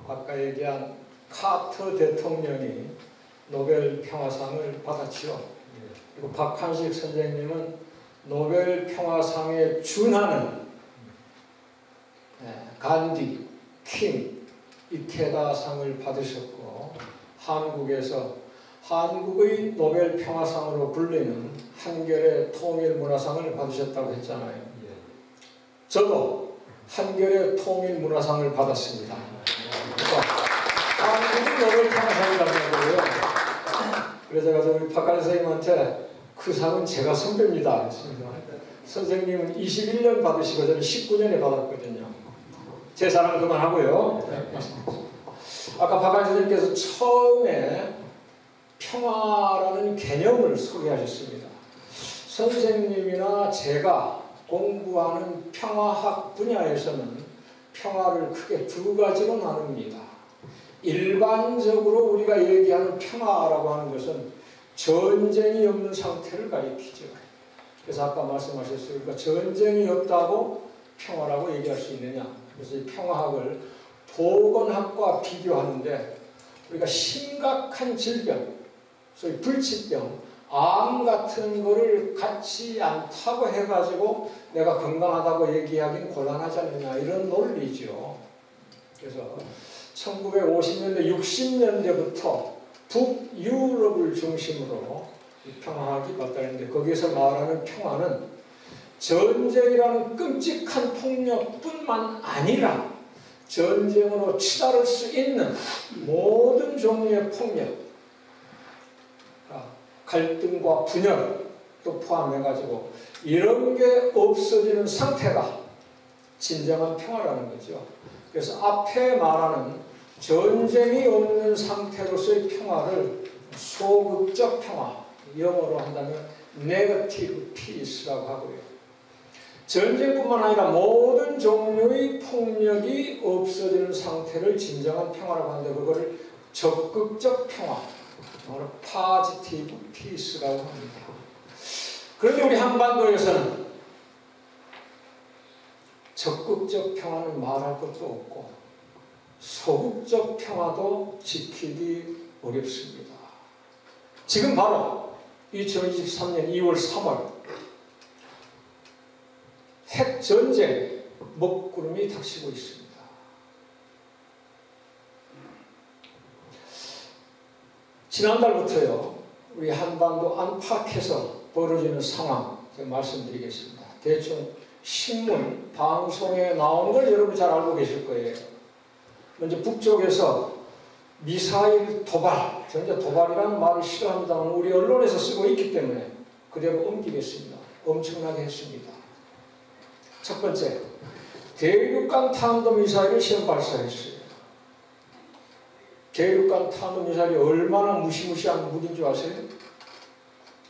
아까 얘기한 카터 대통령이 노벨 평화상을 받았지요. 그리고 박한식 선생님은 노벨 평화상에 준하는 간디, 킹, 이케다상을 받으셨고, 한국에서 한국의 노벨 평화상으로 불리는 한겨레 통일문화상을 받으셨다고 했잖아요. 저도 한겨레 통일문화상을 받았습니다. 한국은 노벨 평화상을 받는 거예요. 그래서 제가 우리 박한 선생님한테 그 상은 제가 선배입니다 했습니다. 선생님은 21년 받으시고 저는 19년에 받았거든요. 제 사랑 그만하고요. 아까 박한 선생님께서 처음에 평화라는 개념을 소개하셨습니다. 선생님이나 제가 공부하는 평화학 분야에서는 평화를 크게 두 가지로 나눕니다. 일반적으로 우리가 얘기하는 평화라고 하는 것은 전쟁이 없는 상태를 가리키죠. 그래서 아까 말씀하셨어요. 그러니까 전쟁이 없다고 평화라고 얘기할 수 있느냐. 그래서 이 평화학을 보건학과 비교하는데 우리가 심각한 질병, 소위 불치병, 암 같은 거를 갖지 않다고 해가지고 내가 건강하다고 얘기하기는 곤란하지 않느냐 이런 논리죠. 그래서 1950년대, 60년대부터 북유럽을 중심으로 평화학이 발달했는데 거기에서 말하는 평화는 전쟁이라는 끔찍한 폭력뿐만 아니라 전쟁으로 치달을 수 있는 모든 종류의 폭력, 갈등과 분열도 포함해가지고 이런 게 없어지는 상태가 진정한 평화라는 거죠. 그래서 앞에 말하는 전쟁이 없는 상태로서의 평화를 소극적 평화, 영어로 한다면 negative peace라고 하고요. 전쟁뿐만 아니라 모든 종류의 폭력이 없어지는 상태를 진정한 평화라고 하는데 그거를 적극적 평화, positive peace라고 합니다. 그런데 우리 한반도에서는 적극적 평화는 말할 것도 없고 소극적 평화도 지키기 어렵습니다. 지금 바로 2023년 2월 3월 핵전쟁 먹구름이 닥치고 있습니다. 지난달부터요, 우리 한반도 안팎에서 벌어지는 상황 제가 말씀드리겠습니다. 대충 신문, 방송에 나오는 걸 여러분 잘 알고 계실 거예요. 먼저 북쪽에서 미사일 도발, 저는 도발이라는 말을 싫어합니다만 우리 언론에서 쓰고 있기 때문에 그대로 옮기겠습니다. 엄청나게 했습니다. 첫 번째, 대륙간 탄도미사일을 시험 발사했어요. 대륙간 탄도미사일이 얼마나 무시무시한 무기인 줄 아세요?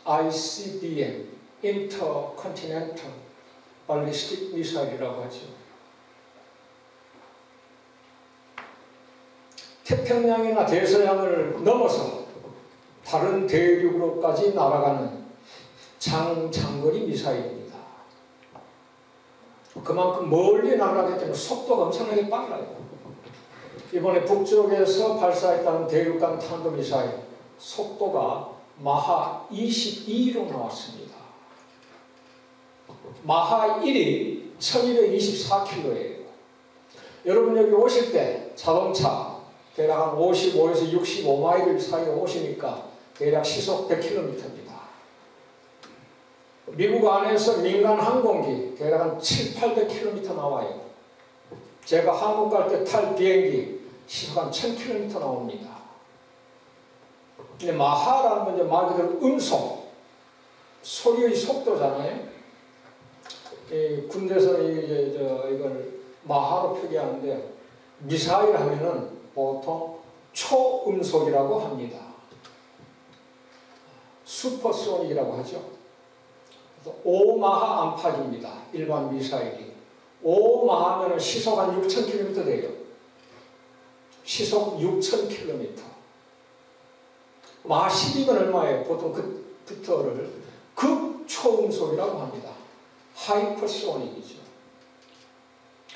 ICBM, Intercontinental Ballistic Missile이라고 하죠. 태평양이나 대서양을 넘어서 다른 대륙으로까지 날아가는 장거리 미사일입니다. 그만큼 멀리 날아가기 때문에 속도가 엄청나게 빨라요. 이번에 북쪽에서 발사했다는 대륙간 탄도미사일 속도가 마하 22로 나왔습니다. 마하 1이 1224km예요. 여러분 여기 오실 때 자동차 대략 한 55에서 65마일 사이에 오시니까 대략 시속 100km입니다. 미국 안에서 민간 항공기 대략 한 700~800km 나와요. 제가 한국 갈 때 탈 비행기 시속 한 1000km 나옵니다. 근데 마하라는 건 이제 말 그대로 음속, 소리의 속도잖아요. 군대에서 이걸 마하로 표기하는데 미사일 하면은 보통 초음속이라고 합니다. 슈퍼소닉이라고 하죠. 5마하 안팎입니다. 일반 미사일이. 5마하면 시속 한 6000km 돼요. 시속 6000km. 마하 10이면 얼마예요? 보통 그부터를 극초음속이라고 합니다. 하이퍼소닉이죠.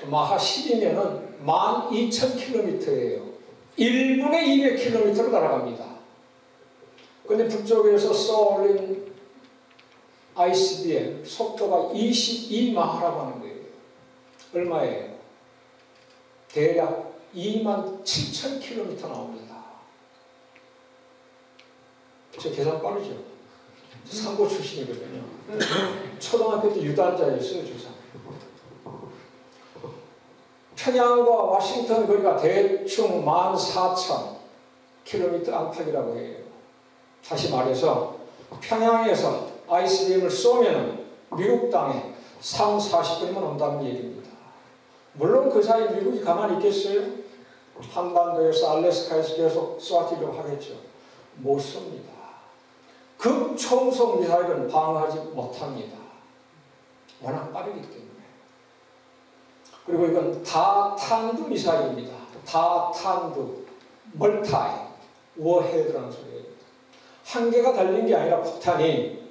마하 10이면은 12000km예요. 1분에 200km를 날아갑니다. 근데 북쪽에서 쏘아올린 ICBM 속도가 22마하라고 하는 거예요. 얼마예요? 대략 27,000km 나옵니다. 저 계산 빠르죠? 상고 출신이거든요. 초등학교 때 유단자였어요, 조상. 평양과 워싱턴 거리가 대충 14,000km 안팎이라고 해요. 다시 말해서 평양에서 ICBM을 쏘면 미국 땅에 30-40분이면 온다는 얘기입니다. 물론 그 사이 미국이 가만히 있겠어요? 한반도에서 알래스카에서 계속 쏘아주려고 하겠죠. 못 쏩니다. 극초음속 미사일은 방어하지 못합니다. 워낙 빠르기 때문에. 그리고 이건 다탄두 미사일입니다. 다탄두, 멀타이, 워헤드라는 소리예요. 한 개가 달린 게 아니라 폭탄이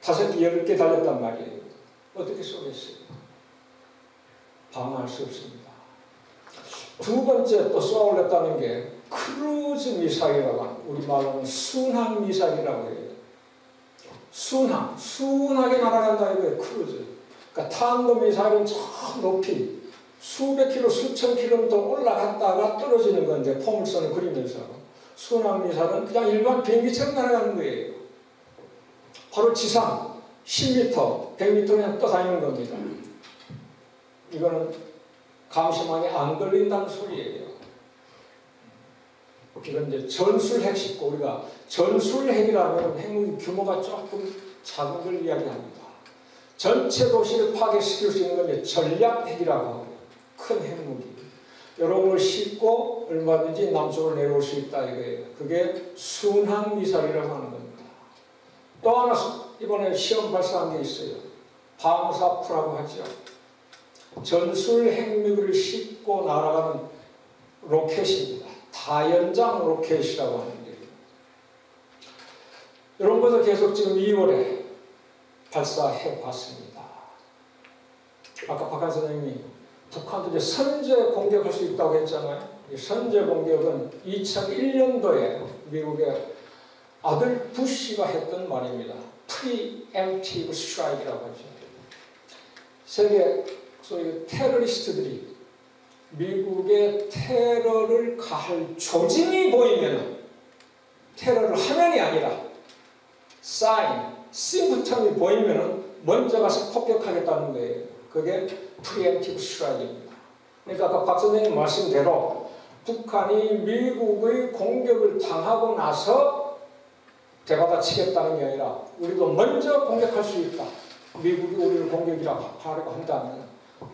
5개, 10개 달렸단 말이에요. 어떻게 쏘겠어요? 방어할 수 없습니다. 두 번째 또 쏘아올렸다는 게 크루즈 미사일이라고 하는, 우리말로는 순항 미사일이라고 해요. 순하게 날아간다 이거예요. 크루즈. 그러니까 탄도 미사일은 저 높이 수백 킬로, 수천 킬로미터 올라갔다가 떨어지는 건데 포물선을 그리면서, 순항 미사일은 그냥 일반 비행기처럼 날아가는 거예요. 바로 지상 10m, 100m 그냥 떠다니는 겁니다. 이거는 감시망에 안 걸린다는 소리예요. 이건 이제 전술핵식고, 우리가 전술핵이라면 핵무기 규모가 조금 작은 걸 이야기합니다. 전체 도시를 파괴시킬 수 있는 건 전략핵이라고 하고, 큰 핵무기. 이런 걸 싣고 얼마든지 남쪽으로 내려올 수 있다 이거예요. 그게 순항미사일이라고 하는 겁니다. 또 하나 이번에 시험 발사한 게 있어요. 방사프라고 하죠. 전술 핵무기를 싣고 날아가는 로켓입니다. 다연장 로켓이라고 하는데, 이런 것을 계속 지금 2월에 발사해 봤습니다. 아까 박한 선생님이 북한도 이제 선제 공격할 수 있다고 했잖아요. 이 선제 공격은 2001년도에 미국의 아들 부시가 했던 말입니다. Preemptive Strike이라고 하죠. 세계 소위 테러리스트들이 미국의 테러를 가할 조짐이 보이면, 테러를 하면이 아니라 사인, 심부텀이 보이면 먼저 가서 폭격하겠다는 거예요. 그게 프리엠티브 스트라이크입니다. 그러니까 아까 박 선생님 말씀대로 북한이 미국의 공격을 당하고 나서 대받아치겠다는 게 아니라 우리도 먼저 공격할 수 있다. 미국이 우리를 공격이라고 하려고 한다면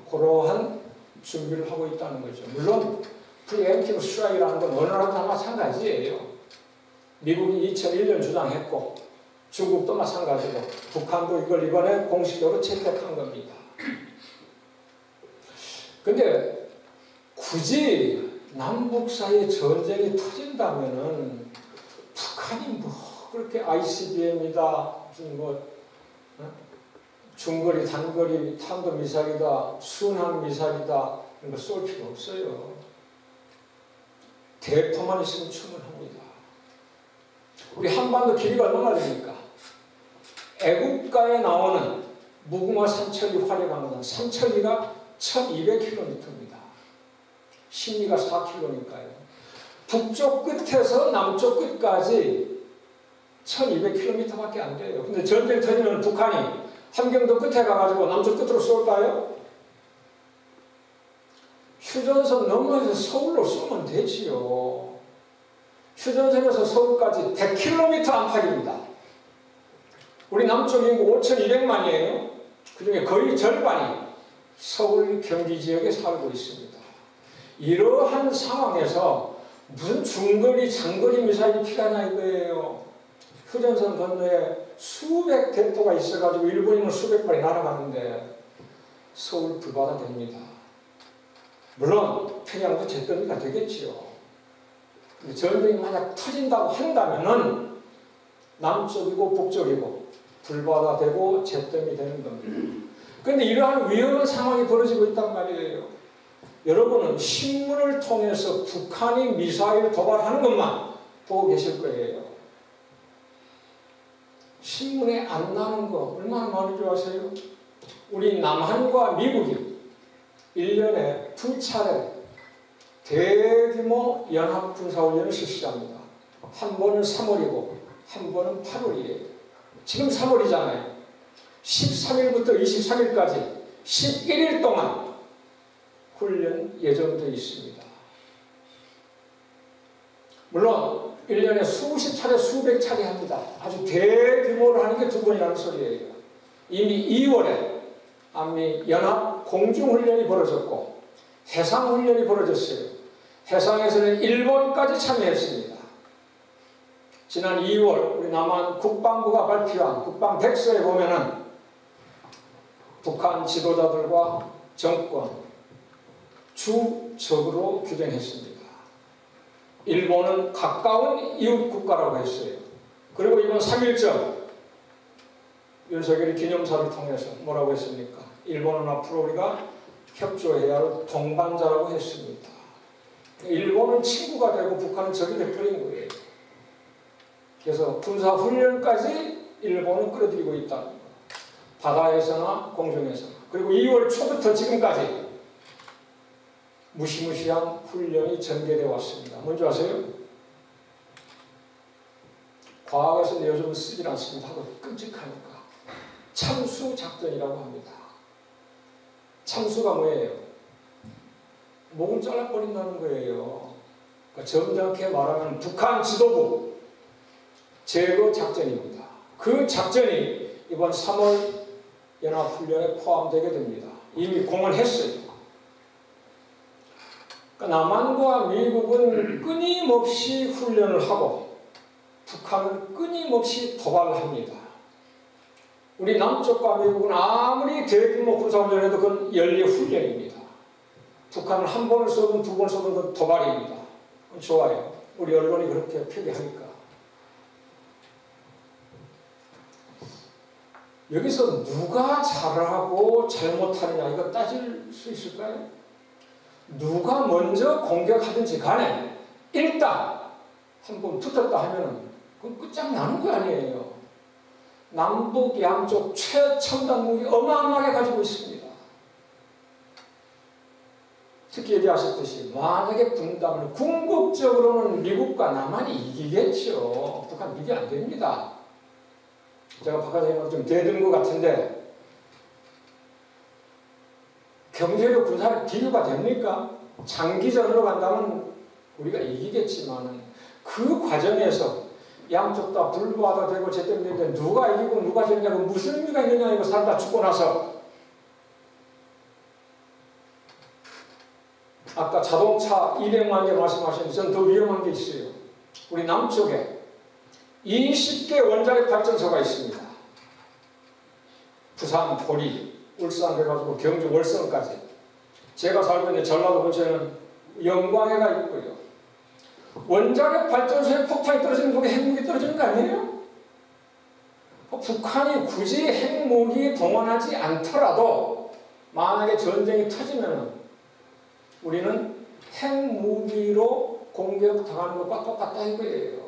그러한 준비를 하고 있다는 거죠. 물론 프리엠티브 스트라이크라는 건 어느 나라도 다 마찬가지예요. 미국이 2001년 주장했고 중국도 마찬가지고 북한도 이걸 이번에 공식적으로 채택한 겁니다. 근데 굳이 남북 사이에 전쟁이 터진다면은 북한이 뭐 그렇게 ICBM이다, 무슨 뭐 중거리, 단거리 탄도미사일이다, 순항미사일이다 이런 거 쏠 필요 없어요. 대포만 있으면 충분합니다. 우리 한반도 길이가 얼마나 됩니까? 애국가에 나오는 무궁화 삼천리 활약하는 삼천리가 1200km입니다. 신리가 4km니까요. 북쪽 끝에서 남쪽 끝까지 1200km밖에 안 돼요. 근데 전쟁 터지면 북한이 함경도 끝에 가가지고 남쪽 끝으로 쏠까요? 휴전선 넘어서 서울로 쏘면 되지요. 휴전선에서 서울까지 100km 안팎입니다. 우리 남쪽 인구 5200만이에요. 그 중에 거의 절반이 서울 경기 지역에 살고 있습니다. 이러한 상황에서 무슨 중거리, 장거리 미사일이 필요하냐 이거예요. 휴전선 건너에 수백 대포가 있어가지고 일본인은 수백 발이 날아가는데 서울 불바다 됩니다. 물론 평양도 잿더미가 되겠지요. 근데 전쟁이 만약 터진다고 한다면은 남쪽이고 북쪽이고 불바다 되고 잿더미 되는 겁니다. 그런데 이러한 위험한 상황이 벌어지고 있단 말이에요. 여러분은 신문을 통해서 북한이 미사일 도발하는 것만 보고 계실 거예요. 신문에 안 나는 거 얼마나 많은 줄 아세요? 우리 남한과 미국이 1년에 2차례 대규모 연합군사훈련을 실시합니다. 한 번은 3월이고 한 번은 8월이에요. 지금 3월이잖아요. 13일부터 23일까지 11일 동안 훈련 예정되어 있습니다. 물론 1년에 수십 차례 수백 차례 합니다. 아주 대규모로 하는 게 2번이라는 소리예요. 이미 2월에 한미 연합 공중훈련이 벌어졌고 해상훈련이 벌어졌어요. 해상에서는 일본까지 참여했습니다. 지난 2월 우리 남한 국방부가 발표한 국방백서에 보면은 북한 지도자들과 정권 주적으로 규정했습니다. 일본은 가까운 이웃 국가라고 했어요. 그리고 이번 3.1절 윤석열이 기념사를 통해서 뭐라고 했습니까? 일본은 앞으로 우리가 협조해야 할 동반자라고 했습니다. 일본은 친구가 되고 북한은 적이 되어버린 거예요. 그래서 군사훈련까지 일본은 끌어들이고 있다는 거. 바다에서나 공중에서나. 그리고 2월 초부터 지금까지 무시무시한 훈련이 전개되어 왔습니다. 뭔지 아세요? 과학에서는 요즘 쓰질 않습니다. 하고 끔찍하니까. 참수작전이라고 합니다. 참수가 뭐예요? 목을 잘라버린다는 거예요. 그러니까 점잖게 말하면 북한 지도부 제거 작전입니다. 그 작전이 이번 3월 연합훈련에 포함되게 됩니다. 이미 공언했어요. 그러니까 남한과 미국은 끊임없이 훈련을 하고 북한은 끊임없이 도발을 합니다. 우리 남쪽과 미국은 아무리 대규모 군사훈련해도 그건 연례훈련입니다. 북한은 한 번을 쏘든 두 번을 쏘든 그건 도발입니다. 좋아요. 우리 언론이 그렇게 표기하니까. 여기서 누가 잘하고 잘못하느냐 이거 따질 수 있을까요? 누가 먼저 공격하든지 간에 일단 한번 붙었다 하면은 그건 끝장나는 거 아니에요. 남북 양쪽 최첨단 무기 어마어마하게 가지고 있습니다. 특히 얘기하셨듯이 만약에 분담을 궁극적으로는 미국과 남한이 이기겠죠. 북한 이게 안 됩니다. 제가 박사님하고 좀 대든 것 같은데 경제력 군사력 비교가 됩니까? 장기전으로 간다면 우리가 이기겠지만 그 과정에서 양쪽 다 불부하다 되고 제때로 되는데 누가 이기고 누가 졌냐고 무슨 의미가 있느냐 이거 사람 다 죽고 나서 아까 자동차 200만 개 말씀하셨는데 저는 더 위험한 게 있어요. 우리 남쪽에 20개 원자력 발전소가 있습니다. 부산, 보리, 울산 해가지고 경주, 월성까지. 제가 살고 있는 전라도 근처에는 영광에가 있고요. 원자력 발전소에 폭탄이 떨어지는 거에 핵무기 떨어지는 거 아니에요? 북한이 굳이 핵무기 동원하지 않더라도 만약에 전쟁이 터지면 우리는 핵무기로 공격당하는 것과 똑같다 이거예요.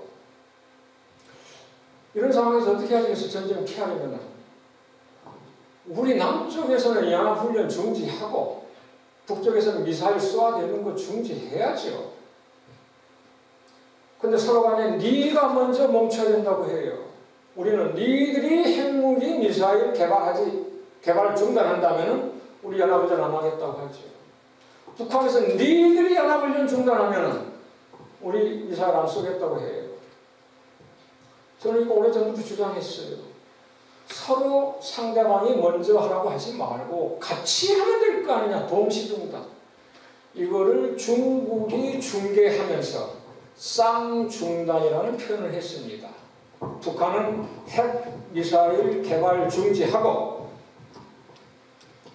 이런 상황에서 어떻게 해야 되겠어? 전쟁을 피하려면 우리 남쪽에서는 연합훈련 중지하고 북쪽에서는 미사일 쏘아대는 거 중지해야죠. 근데 서로 간에 네가 먼저 멈춰야 된다고 해요. 우리는 니들이 핵무기 미사일 개발 중단한다면 우리 연합훈련 안 하겠다고 하죠. 북한에서는 니들이 연합훈련 중단하면 우리 미사일 안 쏘겠다고 해요. 저는 이거 오래전부터 주장했어요. 서로 상대방이 먼저 하라고 하지 말고 같이 하면 될 거 아니냐. 동시중단. 이거를 중국이 중개하면서 쌍중단이라는 표현을 했습니다. 북한은 핵미사일 개발 중지하고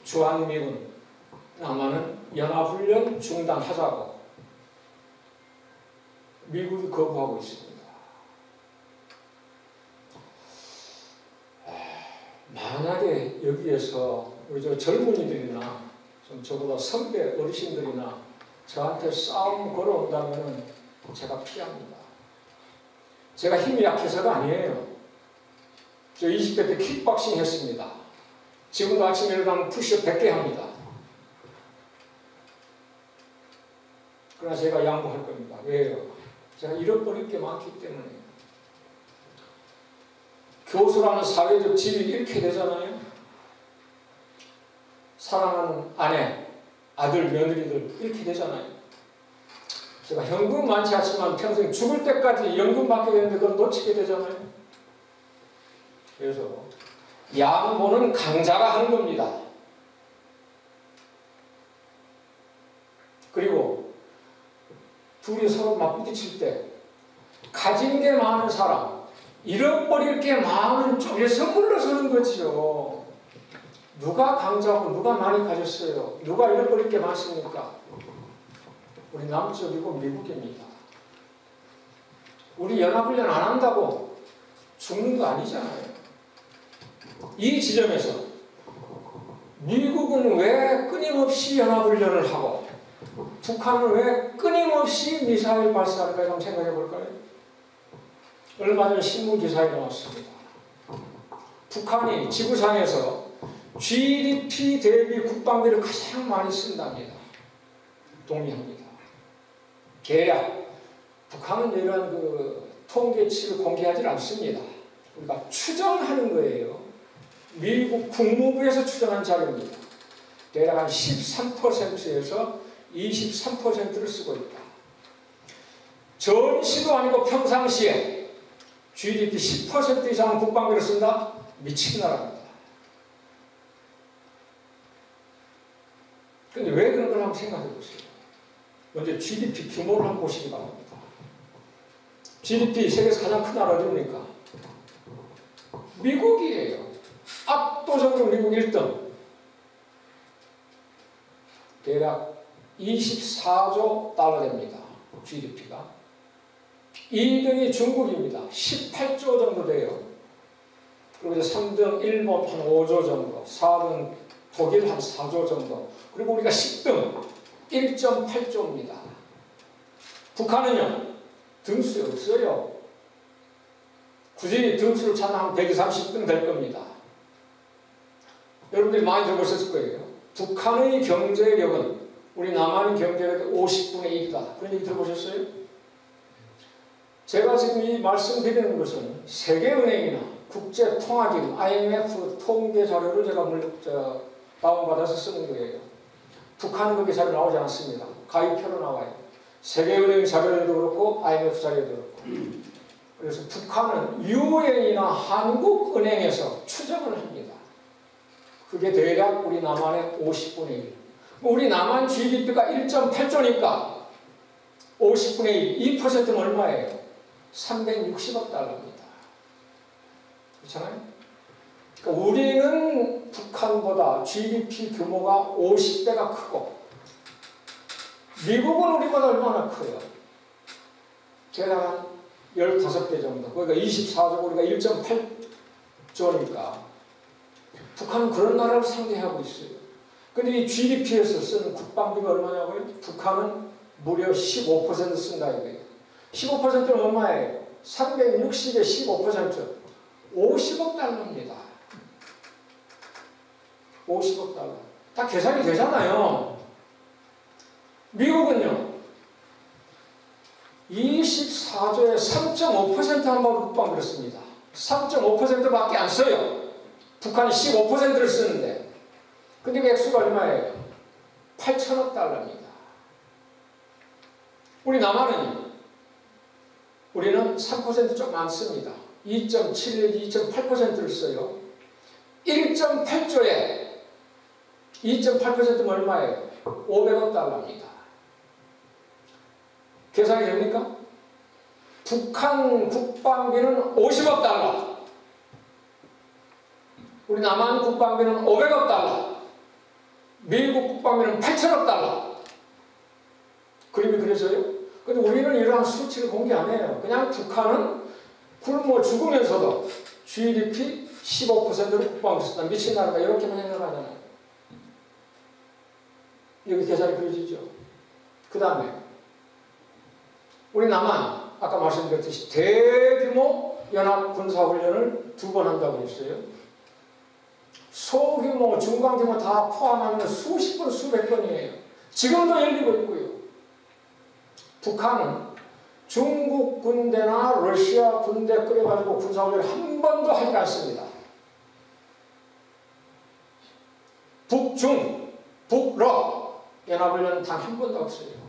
주한미군, 남한은 연합훈련 중단하자고 미국이 거부하고 있습니다. 만약에 여기에서 우리 저 젊은이들이나 좀 저보다 선배 어르신들이나 저한테 싸움 걸어온다면 제가 피합니다. 제가 힘이 약해서가 아니에요. 저 20대 때 킥박싱 했습니다. 지금도 아침에 일어나면 푸시업 100개 합니다. 그러나 제가 양보할 겁니다. 왜요? 제가 잃어버릴 게 많기 때문에. 교수라는 사회적 지위 잃게 되잖아요. 사랑하는 아내, 아들, 며느리들 잃게 되잖아요. 제가 현금 많지 않지만 평생 죽을 때까지 연금 받게 되는데 그걸 놓치게 되잖아요. 그래서 양보는 강자가 하는 겁니다. 그리고 둘이 서로 맞부딪힐 때 가진 게 많은 사람, 잃어버릴 게 많은 쪽에서 물러서는 거죠. 누가 강자고 누가 많이 가졌어요? 누가 잃어버릴 게 많습니까? 우리 남쪽이고 미국입니다. 우리 연합훈련 안 한다고 죽는 거 아니잖아요. 이 지점에서 미국은 왜 끊임없이 연합훈련을 하고 북한은 왜 끊임없이 미사일 발사할까요? 한번 생각해 볼까요? 얼마 전 신문 기사에 나왔습니다. 북한이 지구상에서 GDP 대비 국방비를 가장 많이 쓴답니다. 동의합니다. 대략 북한은 이런 통계치를 공개하지 않습니다. 우리가 추정하는 거예요. 미국 국무부에서 추정한 자료입니다. 대략 한 13%에서 23%를 쓰고 있다. 전시도 아니고 평상시에 GDP 10% 이상은 국방비를 쓴다? 미친 나라입니다. 근데 왜 그런 걸 한번 생각해 보세요. 먼저 GDP 규모를 한번 보시기 바랍니다. GDP 세계에서 가장 큰 나라 어디입니까? 미국이에요. 압도적으로 미국 1등. 대략 24조 달러 됩니다. GDP가. 2등이 중국입니다. 18조 정도 돼요. 그리고 이제 3등 일본 한 5조 정도, 4등 독일 한 4조 정도, 그리고 우리가 10등 1.8조입니다. 북한은요, 등수 없어요. 굳이 등수를 찾아하면 130등 될 겁니다. 여러분들이 많이 들어보셨을 거예요. 북한의 경제력은 우리 남한의 경제력의 50분의 1이다. 그런 얘기 들어보셨어요? 제가 지금 이 말씀드리는 것은 세계은행이나 국제통화기금, IMF 통계 자료를 제가 다운받아서 쓰는 거예요. 북한은 그게 잘 나오지 않습니다. 가위표로 나와요. 세계은행 자료도 그렇고 IMF 자료도 그렇고. 그래서 북한은 유엔이나 한국은행에서 추정을 합니다. 그게 대략 우리 남한의 50분의 1. 우리 남한 GDP가 1.8조니까 50분의 1, 2%는 얼마예요? 360억 달러입니다. 그렇잖아요? 그러니까 우리는 북한보다 GDP 규모가 50배가 크고 미국은 우리보다 얼마나 커요? 대략 한 15배 정도. 그러니까 24조, 우리가 1.8조니까 북한은 그런 나라를 상대하고 있어요. 근데 이 GDP에서 쓰는 국방비가 얼마냐고요? 북한은 무려 15% 쓴다 이거예요. 15%는 얼마예요? 360에 15%. 50억 달러입니다. 50억 달러. 다 계산이 되잖아요. 미국은요, 24조에 3.5% 한번 국방비를 씁니다. 3.5%밖에 안 써요. 북한이 15%를 쓰는데. 근데 그 액수가 얼마예요? 8천억 달러입니다. 우리 남한은요, 우리는 3% 좀 안 씁니다. 2.7, 2.8%를 써요. 1.8조에 2.8%면 얼마예요? 500억 달러입니다. 계산이 됩니까? 북한 국방비는 50억 달러. 우리 남한 국방비는 500억 달러. 미국 국방비는 8천억 달러. 그림이 그려져요? 근데 우리는 이러한 수치를 공개 안 해요. 그냥 북한은 굶어 죽으면서도 GDP 15%를 국방비 쓴다. 미친 나라가 이렇게만 생각하잖아요. 여기 계산이 그려지죠. 그 다음에 우리 남한 아까 말씀드렸듯이 대규모 연합 군사훈련을 2번 한다고 했어요. 소규모, 중강규모 다 포함하면 수십 번, 수백 번이에요. 지금도 열리고 있고요. 북한은 중국 군대나 러시아 군대 끌어가지고 군사훈련을 한 번도 하지 않습니다. 북중, 북러 연합훈련은 단 한 번도 없어요.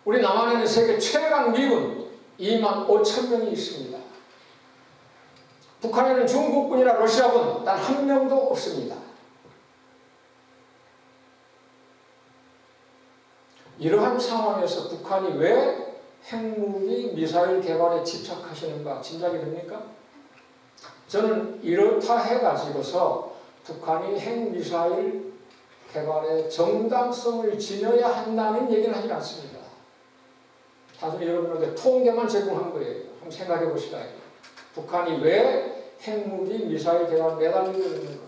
우리 남한에는 세계 최강 미군 25,000명이 있습니다. 북한에는 중국군이나 러시아군 단 한 명도 없습니다. 이러한 상황에서 북한이 왜 핵무기 미사일 개발에 집착하시는가 짐작이 됩니까? 저는 이렇다 해가지고서 북한이 핵미사일 개발의 정당성을 지녀야 한다는 얘기는 하지 않습니다. 단순히 여러분에게 통계만 제공한 거예요. 한번 생각해 보시라. 북한이 왜 핵무기 미사일 개발 매달리고 있는가.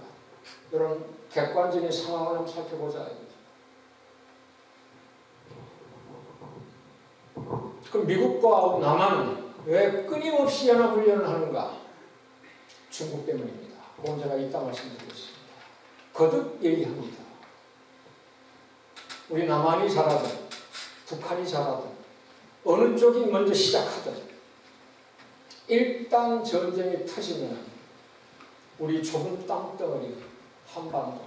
이런 객관적인 상황을 한번 살펴보자. 그럼 미국과 남한은 왜 끊임없이 연합훈련을 하는가? 중국 때문입니다. 그건 제가 이따 말씀드리겠습니다. 거듭 얘기합니다. 우리 남한이 잘하든 북한이 잘하든 어느 쪽이 먼저 시작하든 일단 전쟁이 터지면 우리 좁은 땅덩어리 한반도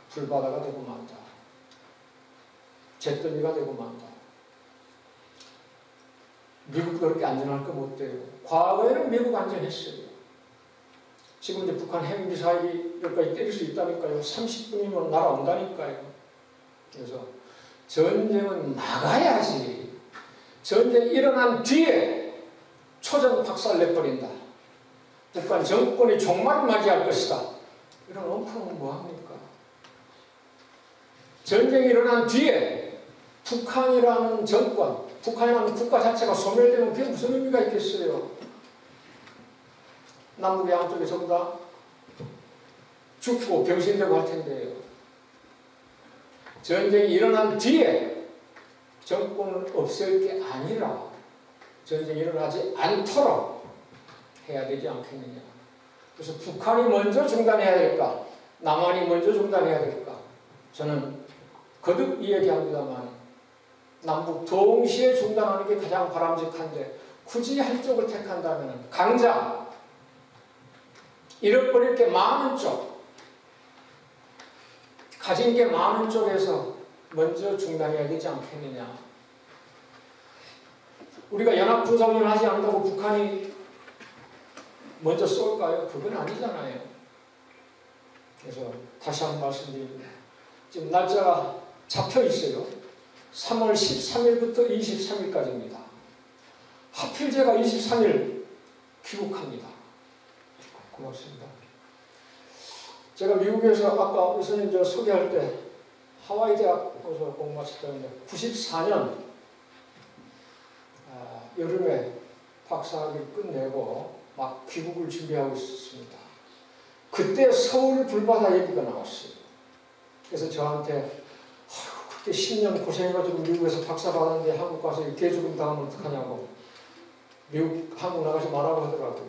불바다가 되고 만다. 잿더미가 되고 만다. 미국도 그렇게 안전할 거 못 돼요. 과거에는 미국 안전했어요. 지금 이제 북한 핵미사일이 여기까지 때릴 수 있다니까요. 30분이면 날아온다니까요. 그래서 전쟁은 막아야지. 전쟁이 일어난 뒤에 초전 박살내버린다. 북한 정권이 종말을 맞이할 것이다. 이런 엄포는 뭐합니까? 전쟁이 일어난 뒤에 북한이라는 정권, 북한이라는 국가 자체가 소멸되면 그게 무슨 의미가 있겠어요? 남북 양쪽에 전부 다 죽고 병신되고 할 텐데요. 전쟁이 일어난 뒤에 정권을 없앨 게 아니라 전쟁이 일어나지 않도록 해야 되지 않겠느냐. 그래서 북한이 먼저 중단해야 될까? 남한이 먼저 중단해야 될까? 저는 거듭 이야기합니다만 남북 동시에 중단하는 게 가장 바람직한데 굳이 한쪽을 택한다면 강자 잃어버릴 게 많은 쪽 가진 게 많은 쪽에서 먼저 중단해야 되지 않겠느냐. 우리가 연합군사훈련을 하지 않는다고 북한이 먼저 쏠까요? 그건 아니잖아요. 그래서 다시 한번 말씀드립니다. 지금 날짜가 잡혀 있어요. 3월 13일부터 23일까지입니다. 하필 제가 23일 귀국합니다. 고맙습니다. 제가 미국에서 아까 우선님 저 소개할 때 하와이 대학에서 공부 마쳤다는데 94년 여름에 박사학위를 끝내고 막 귀국을 준비하고 있었습니다. 그때 서울 불바다 얘기가 나왔어요. 그래서 저한테 그때 10년 고생해가지고 미국에서 박사 받았는데 한국 가서 개죽음 당하면 어떡하냐고 한국 나가지 말라고 하더라고요.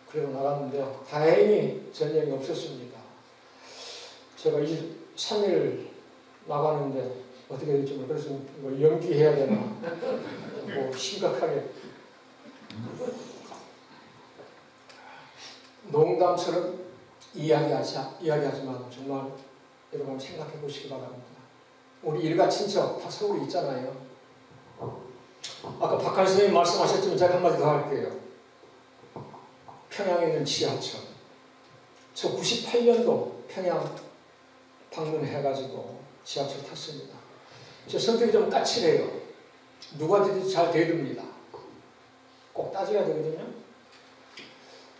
그래서 나갔는데 다행히 전쟁이 없었습니다. 제가 23일 나가는데 어떻게 될지 모르겠어서 뭐 연기해야 되나 뭐 심각하게 농담처럼 이야기하지만 정말 여러분 생각해 보시기 바랍니다. 우리 일가 친척 다 서울에 있잖아요. 아까 박한 선생님 말씀하셨지만 제가 한마디 더 할게요. 평양에 있는 지하철. 저 98년도 평양 방문해가지고 지하철 탔습니다. 제 성격이 좀 까칠해요. 누구한테도 잘 대듭니다. 꼭 따져야 되거든요.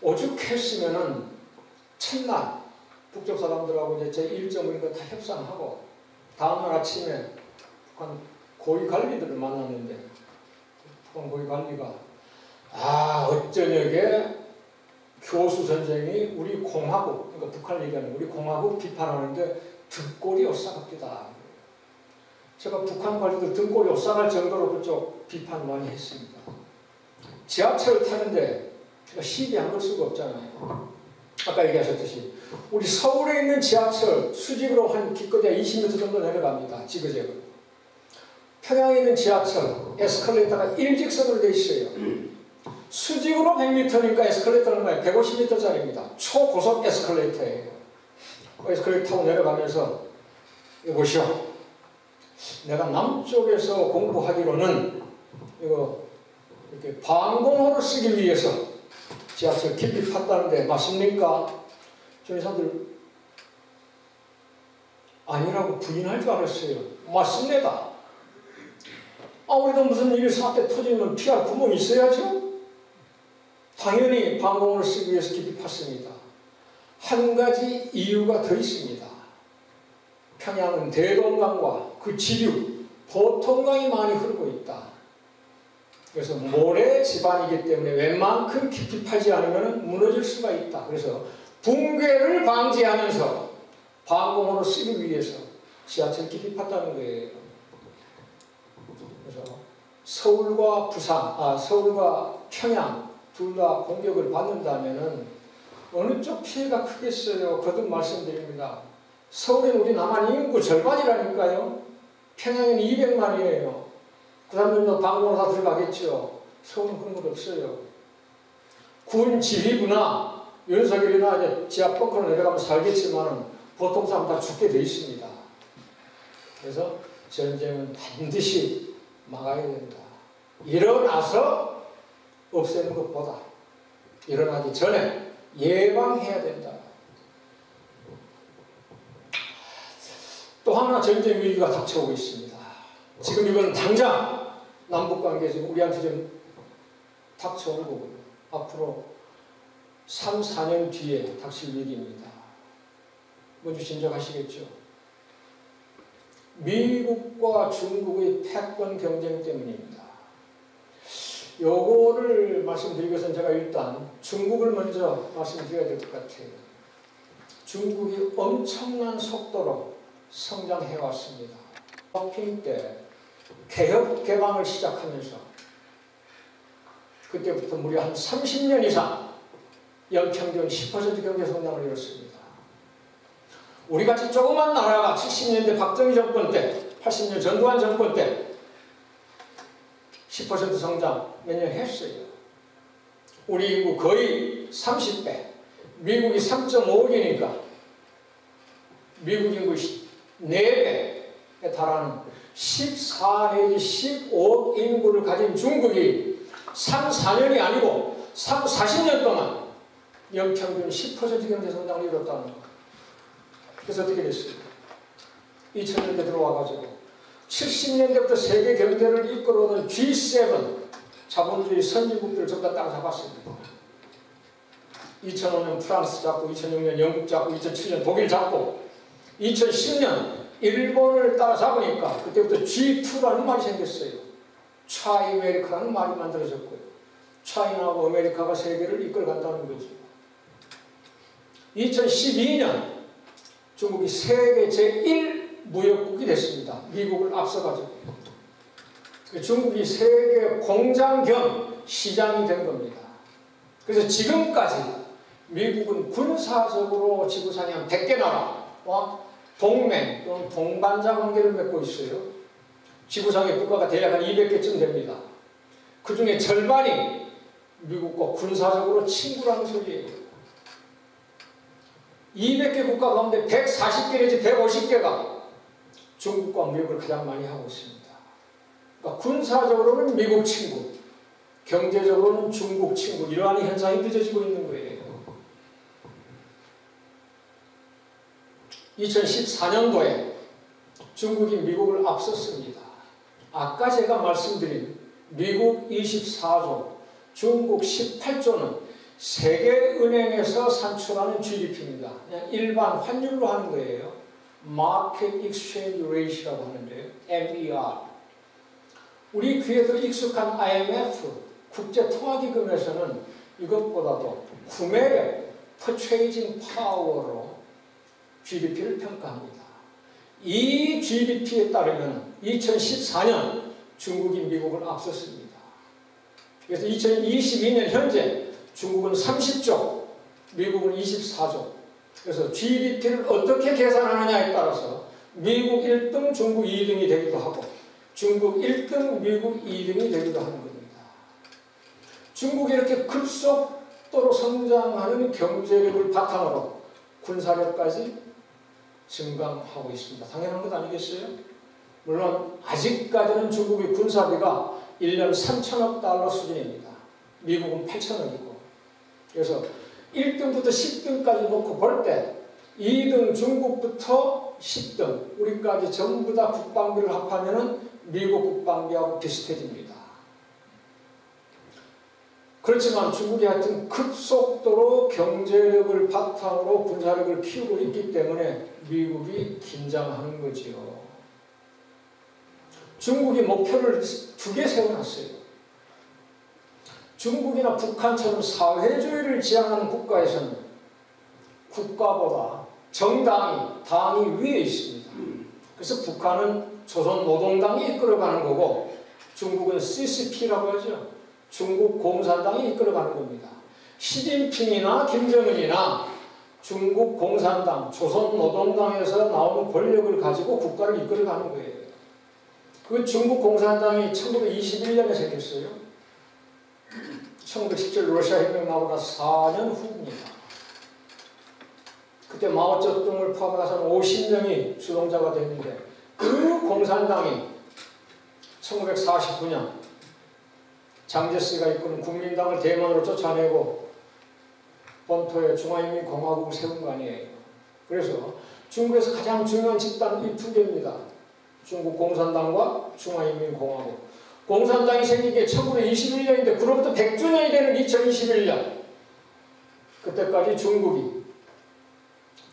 오죽했으면은 첫날 북쪽 사람들하고 이제 제 일정 이런 거 다 협상하고 다음날 아침에 북한 고위 관리들을 만났는데 북한 고위 관리가 어쩌냐게 교수 선생이 우리 공화국, 그러니까 북한을 얘기하는 우리 공화국 비판하는데 등골이 오싹합니다. 제가 북한 관리들 등골이 오싹할 정도로 그쪽 비판 많이 했습니다. 지하철을 타는데 제가 시비한 걸 수가 없잖아요. 아까 얘기하셨듯이 우리 서울에 있는 지하철 수직으로 한 기껏해야 20m 정도 내려갑니다. 지그재그로. 평양에 있는 지하철 에스컬레이터가 일직선으로 되어 있어요. 수직으로 100m니까 에스컬레이터는 얼마예요? 150m짜리입니다. 초고속 에스컬레이터예요. 에스컬레이터 타고 내려가면서 보시오. 내가 남쪽에서 공부하기로는 이거 이렇게 방공호를 쓰기 위해서 지하철 깊이 팠다는데 맞습니까? 저희 사람들 아니라고 부인할 줄 알았어요. 맞습니다. 우리도 무슨 일이 사태 터지면 피할 구멍이 있어야죠. 당연히 방공호를 쓰기 위해서 깊이 팠습니다. 한 가지 이유가 더 있습니다. 평양은 대동강과 그 지류, 보통강이 많이 흐르고 있다. 그래서 모래 지반이기 때문에 웬만큼 깊이 파지 않으면 무너질 수가 있다. 그래서 붕괴를 방지하면서 방공호를 쓰기 위해서 지하철 깊이 팠다는 거예요. 그래서 서울과 서울과 평양 둘 다 공격을 받는다면은 어느 쪽 피해가 크겠어요? 거듭 말씀드립니다. 서울은 우리 남한 인구 절반이라니까요. 평양에는 200만이에요. 그 사람들도 방공으로 다 들어가겠죠. 서울은 그런 것 없어요. 군 지휘부나 윤석열이나 이제 지하 벙커로 내려가면 살겠지만 보통 사람 다 죽게 돼 있습니다. 그래서 전쟁은 반드시 막아야 된다. 일어나서 없애는 것보다 일어나기 전에 예방해야 된다. 또 하나 전쟁 위기가 닥쳐오고 있습니다. 지금 이건 당장 남북관계 지금 우리한테 좀 닥쳐오는 거고요. 앞으로 3, 4년 뒤에 닥칠 위기입니다. 먼저 진정하시겠죠? 미국과 중국의 패권 경쟁 때문입니다. 요거를 말씀드리기 위해서는 제가 일단 중국을 먼저 말씀드려야 될 것 같아요. 중국이 엄청난 속도로 성장해왔습니다. 쇼핑 때 개혁 개방을 시작하면서 그때부터 무려 한 30년 이상 연평균 10% 경제 성장을 이뤘습니다. 우리같이 조그만 나라가 70년대 박정희 정권 때, 80년 전두환 정권 때 10% 성장 몇 년 했어요. 우리 인구 거의 30배, 미국이 3.5억이니까 미국 인구 4배에 달하는 14 내지 15억 인구를 가진 중국이 3, 4년이 아니고 3, 40년 동안 연평균 10% 경제 성장을 이뤘다는 거예요. 그래서 어떻게 됐어요? 2000년대 들어와가지고 70년대부터 세계 경제를 이끌어오는 G7 자본주의 선진국들을 전부 다 따라잡았습니다. 2005년 프랑스 잡고 2006년 영국 잡고 2007년 독일 잡고 2010년 일본을 따라잡으니까 그때부터 G2라는 말이 생겼어요. 차이메리카라는 말이 만들어졌고요. 차이나하고 아메리카가 세계를 이끌어간다는 거죠. 2012년 중국이 세계 제1 무역국이 됐습니다. 미국을 앞서가지고. 중국이 세계 공장 겸 시장이 된 겁니다. 그래서 지금까지 미국은 군사적으로 지구상에 한 100개 나라와 동맹 또는 동반자 관계를 맺고 있어요. 지구상의 국가가 대략 한 200개쯤 됩니다. 그 중에 절반이 미국과 군사적으로 친구라는 소리예요. 200개 국가 가운데 140개 내지 150개가 중국과 미국을 가장 많이 하고 있습니다. 그러니까 군사적으로는 미국 친구, 경제적으로는 중국 친구, 이러한 현상이 빚어지고 있는 거예요. 2014년도에 중국이 미국을 앞섰습니다. 아까 제가 말씀드린 미국 24조, 중국 18조는 세계은행에서 산출하는 GDP입니다. 그냥 일반 환율로 하는 거예요. Market Exchange Rate라고 하는데요. MER. 우리 귀에도 익숙한 IMF, 국제통화기금에서는 이것보다도 구매력, Purchasing Power로 GDP를 평가합니다. 이 GDP에 따르면 2014년 중국이 미국을 앞섰습니다. 그래서 2022년 현재 중국은 30조, 미국은 24조. 그래서 GDP를 어떻게 계산하느냐에 따라서 미국 1등, 중국 2등이 되기도 하고 중국 1등, 미국 2등이 되기도 하는 겁니다. 중국이 이렇게 급속도로 성장하는 경제력을 바탕으로 군사력까지 증강하고 있습니다. 당연한 것 아니겠어요? 물론 아직까지는 중국의 군사비가 1년 3천억 달러 수준입니다. 미국은 8천억이고. 그래서 1등부터 10등까지 놓고 볼 때 2등 중국부터 10등 우리까지 전부 다 국방비를 합하면 미국 국방비하고 비슷해집니다. 그렇지만 중국이 하여튼 급속도로 경제력을 바탕으로 군사력을 키우고 있기 때문에 미국이 긴장하는 거지요. 중국이 목표를 두 개 세워놨어요. 중국이나 북한처럼 사회주의를 지향하는 국가에서는 국가보다 정당이, 당이 위에 있습니다. 그래서 북한은 조선노동당이 이끌어가는 거고 중국은 CCP라고 하죠. 중국 공산당이 이끌어가는 겁니다. 시진핑이나 김정은이나 중국 공산당, 조선노동당에서 나오는 권력을 가지고 국가를 이끌어가는 거예요. 그 중국 공산당이 1921년에 생겼어요. 1917 러시아 혁명 나고 나서 4년 후입니다. 그때 마오쩌둥을 포함해서 50명이 주동자가 됐는데 그 공산당이 1949년 장제스가 이끄는 국민당을 대만으로 쫓아내고 본토에 중화인민공화국을 세운 거 아니에요. 그래서 중국에서 가장 중요한 집단은 이 두 개입니다. 중국 공산당과 중화인민공화국. 공산당이 생긴 게 1921년인데 그로부터 100주년이 되는 2021년 그때까지 중국이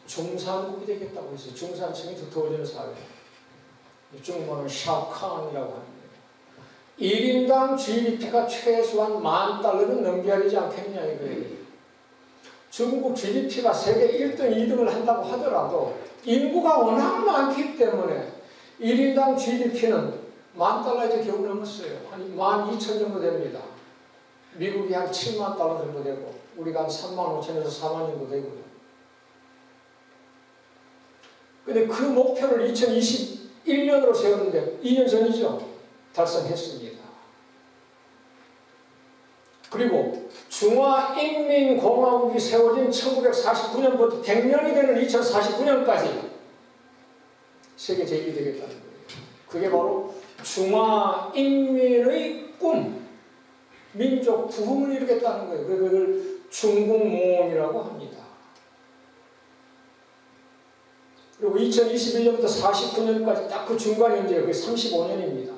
중산국이 되겠다고 했어요. 중산층이 두터워지는 사회. 중국어는 샤오칸이라고 합니다. 1인당 GDP가 최소한 $10,000는 넘겨야 되지 않겠냐 이거예요. 중국 GDP가 세계 1등, 2등을 한다고 하더라도 인구가 워낙 많기 때문에 1인당 GDP는 $10,000 이제 겨우 넘었어요. 한 12,000 정도 됩니다. 미국이 한 $70,000 정도 되고 우리가 한 35,000에서 4만 정도 되고요. 근데 그 목표를 2021년으로 세웠는데 2년 전이죠. 달성했습니다. 그리고 중화인민공화국이 세워진 1949년부터 100년이 되는 2049년까지 세계 제1위 되겠다는 거예요. 그게 바로 중화인민의 꿈, 민족 부흥을 이루겠다는 거예요. 그걸 중국몽이라고 합니다. 그리고 2021년부터 49년까지 딱 그 중간 현재 그게 35년입니다.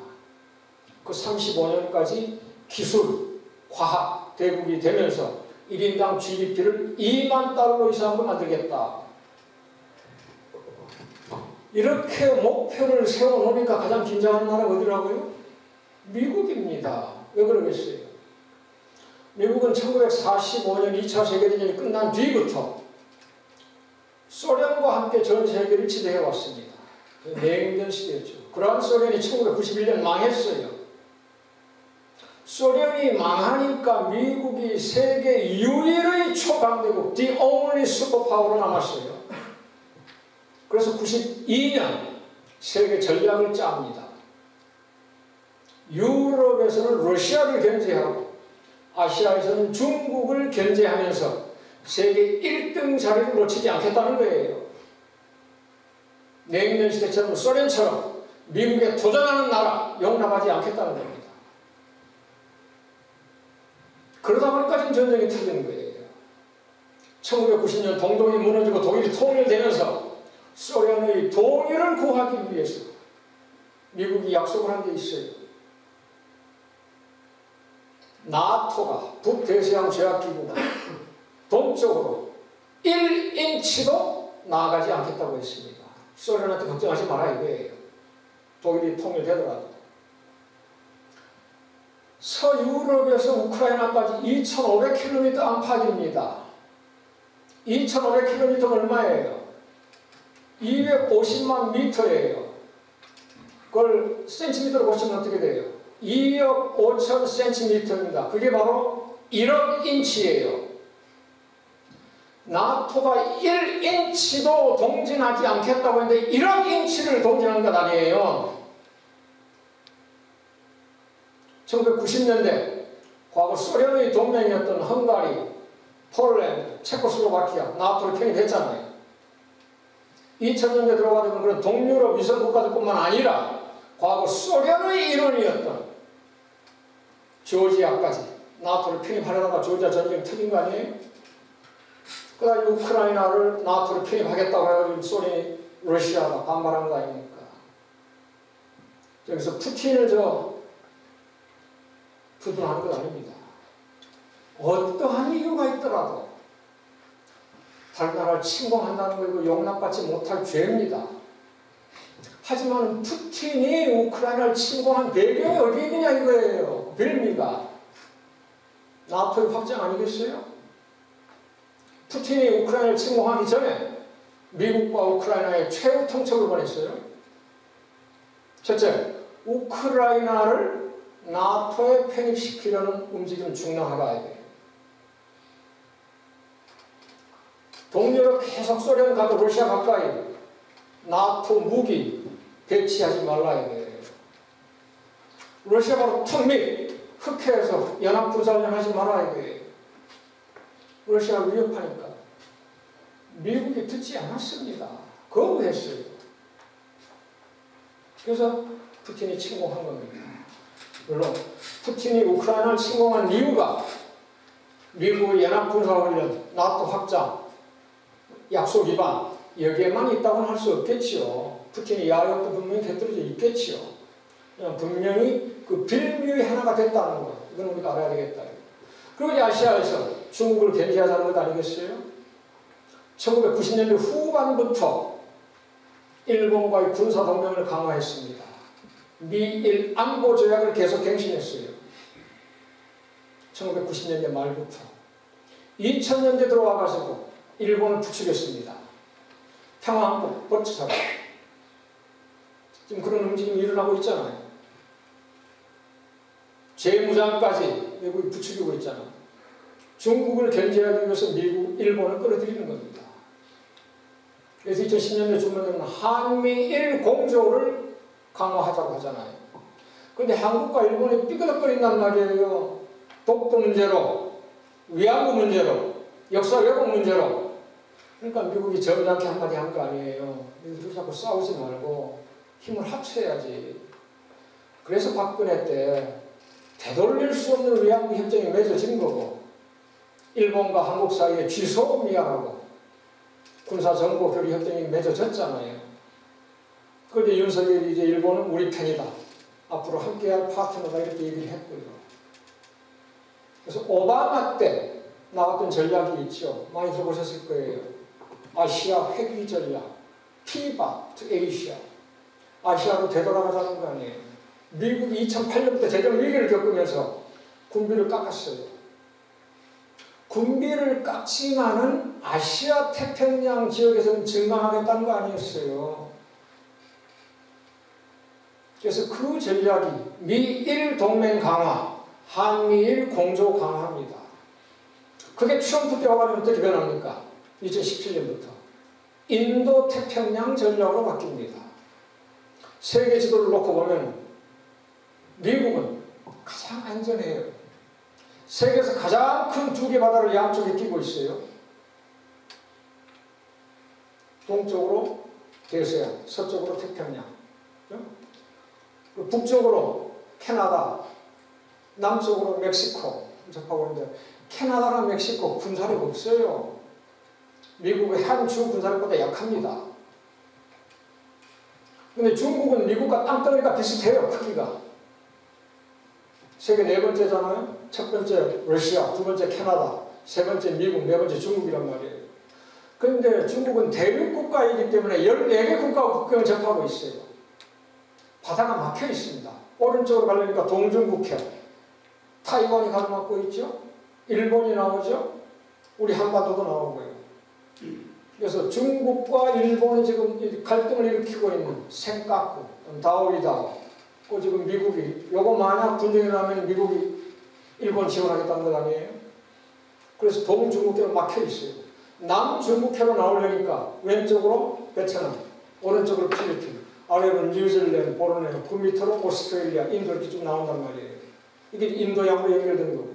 그 35년까지 기술, 과학 대국이 되면서 1인당 GDP를 $20,000 이상으로 만들겠다. 이렇게 목표를 세워놓으니까 가장 긴장하는 나라가 어디라고요? 미국입니다. 왜 그러겠어요? 미국은 1945년 2차 세계대전이 끝난 뒤부터 소련과 함께 전 세계를 지배해왔습니다. 냉전 시대였죠. 그러한 소련이 1991년 망했어요. 소련이 망하니까 미국이 세계 유일의 초강대국, the only superpower로 남았어요. 그래서 92년 세계 전략을 짭니다. 유럽에서는 러시아를 견제하고 아시아에서는 중국을 견제하면서 세계 1등 자리를 놓치지 않겠다는 거예요. 냉전 시대처럼 소련처럼 미국에 도전하는 나라 용납하지 않겠다는 겁니다. 그러다 보니까 지금 전쟁이 터지는 거예요. 1990년 동독이 무너지고 독일이 통일되면서 소련의 동일을 구하기 위해서 미국이 약속을 한 게 있어요. 나토가 북대서양 제약기구가 동쪽으로 1인치도 나아가지 않겠다고 했습니다. 소련한테 걱정하지 마라 이거예요. 독일이 통일되더라도. 서유럽에서 우크라이나까지 2,500km 안팎입니다. 2,500km가 얼마예요? 250만 미터예요. 그걸 센티미터로 보시면 어떻게 돼요? 2억 5천 센티미터입니다. 그게 바로 1억 인치예요. 나토가 1인치도 동진하지 않겠다고 했는데 1억 인치를 동진한 것 아니에요. 1990년대 과거 소련의 동맹이었던 헝가리, 폴란드, 체코슬로바키아 나토를 편입했잖아요. 2000년대 들어가지고 그런 동유럽 위성 국가들뿐만 아니라 과거 소련의 일원이었던 조지아까지 나토를 편입하려다가 조지아 전쟁이 터진 거 아니에요? 그 다음에 우크라이나를 나토를 편입하겠다고 해가지고 소련이 러시아가 반발한 거 아닙니까? 여기서 푸틴을 두둔하는 것 아닙니다. 어떠한 이유가 있더라도 다른 나라를 침공한다는 거 이거 용납받지 못할 죄입니다. 하지만 푸틴이 우크라이나를 침공한 배경이 어디 있느냐 이거예요. 빌미가. 나토의 확장 아니겠어요? 푸틴이 우크라이나를 침공하기 전에 미국과 우크라이나의 최후 통첩을 보냈어요. 첫째, 우크라이나를 나토에 편입시키려는 움직임 중단하라 이거예요. 동유럽 계속 소련 가도 러시아 가까이 나토 무기 배치하지 말라 이거예요. 러시아 바로 턱밑 흑해에서 연합군사훈련 하지 마라 이거예요. 러시아가 위협하니까 미국이 듣지 않았습니다. 거부했어요. 그래서 푸틴이 침공한 겁니다. 물론 푸틴이 우크라이나를 침공한 이유가 미국의 연합군사훈련, 나토 확장, 약속 위반 여기에만 있다고는 할 수 없겠지요. 푸틴이 야욕도 분명히 곁들여져 있겠지요. 그냥 분명히 그 빌미의 하나가 됐다는 거 이건 우리가 알아야 되겠다. 그리고 이제 아시아에서 중국을 견제하자는 것 아니겠어요? 1990년대 후반부터 일본과의 군사동맹을 강화했습니다. 미일 안보조약을 계속 갱신했어요. 1990년대 말부터 2000년대 들어와가지고 일본을 부추겼습니다. 평화한복 버티자고. 지금 그런 움직임이 일어나고 있잖아요. 재무장까지 외국이 부추기고 있잖아요. 중국을 견제하기 위해서 미국, 일본을 끌어들이는 겁니다. 그래서 2010년대 중반 되면 한미일 공조를 강화하자고 하잖아요. 그런데 한국과 일본이 삐그덕거린단 말이에요. 독도 문제로, 위안부 문제로, 역사 왜곡 문제로. 그러니까 미국이 점잖게 한마디 한 거 아니에요. 우리 자꾸 싸우지 말고 힘을 합쳐야지. 그래서 박근혜 때 되돌릴 수 없는 위안부 협정이 맺어진 거고 일본과 한국 사이에 쥐소미아하고 군사정보 교류 협정이 맺어졌잖아요. 그런데 윤석열이 이제 일본은 우리 편이다. 앞으로 함께할 파트너다 이렇게 얘기를 했고요. 그래서 오바마 때 나왔던 전략이 있죠. 많이 들어보셨을 거예요. 아시아 회귀 전략, 피바 to Asia. 아시아로 되돌아가자는 거 아니에요. 미국이 2008년부터 재정 위기를 겪으면서 군비를 깎았어요. 군비를 깎지만은 아시아 태평양 지역에서는 증강하겠다는 거 아니었어요. 그래서 그 전략이 미일 동맹 강화, 한미일 공조 강화입니다. 그게 트럼프 때 와가지고 어떻게 변합니까? 2017년부터 인도 태평양 전략으로 바뀝니다. 세계 지도를 놓고 보면 미국은 가장 안전해요. 세계에서 가장 큰 두 개 바다를 양쪽에 끼고 있어요. 동쪽으로 대서양, 서쪽으로 태평양, 북쪽으로 캐나다, 남쪽으로 멕시코 접하고 있는데 캐나다나 멕시코 군사력 없어요. 미국의 한주 군사력보다 약합니다. 근데 중국은 미국과 땅덩이가 비슷해요. 크기가. 세계 네 번째잖아요. 첫 번째 러시아, 두 번째 캐나다, 세 번째 미국, 네 번째 중국이란 말이에요. 그런데 중국은 대륙국가이기 때문에 14개 국가와 국경을 접하고 있어요. 바다가 막혀 있습니다. 오른쪽으로 가려니까 동중국해, 타이완이 가로막고 있죠. 일본이 나오죠. 우리 한반도도 나오고요. 그래서 중국과 일본이 지금 갈등을 일으키고 있는 센카쿠, 다오이다오, 그 지금 미국이 요거 만약 분쟁이 나면 미국이 일본 지원하겠다는 것 아니에요? 그래서 동중국해로 막혀 있어요. 남중국해로 나오려니까 왼쪽으로 베트남, 오른쪽으로 필리핀, 아래로 뉴질랜드, 보르네오, 그 밑으로 오스트레일리아, 인도 이렇게 쭉 나온단 말이에요. 이게 인도양으로 연결된 거고.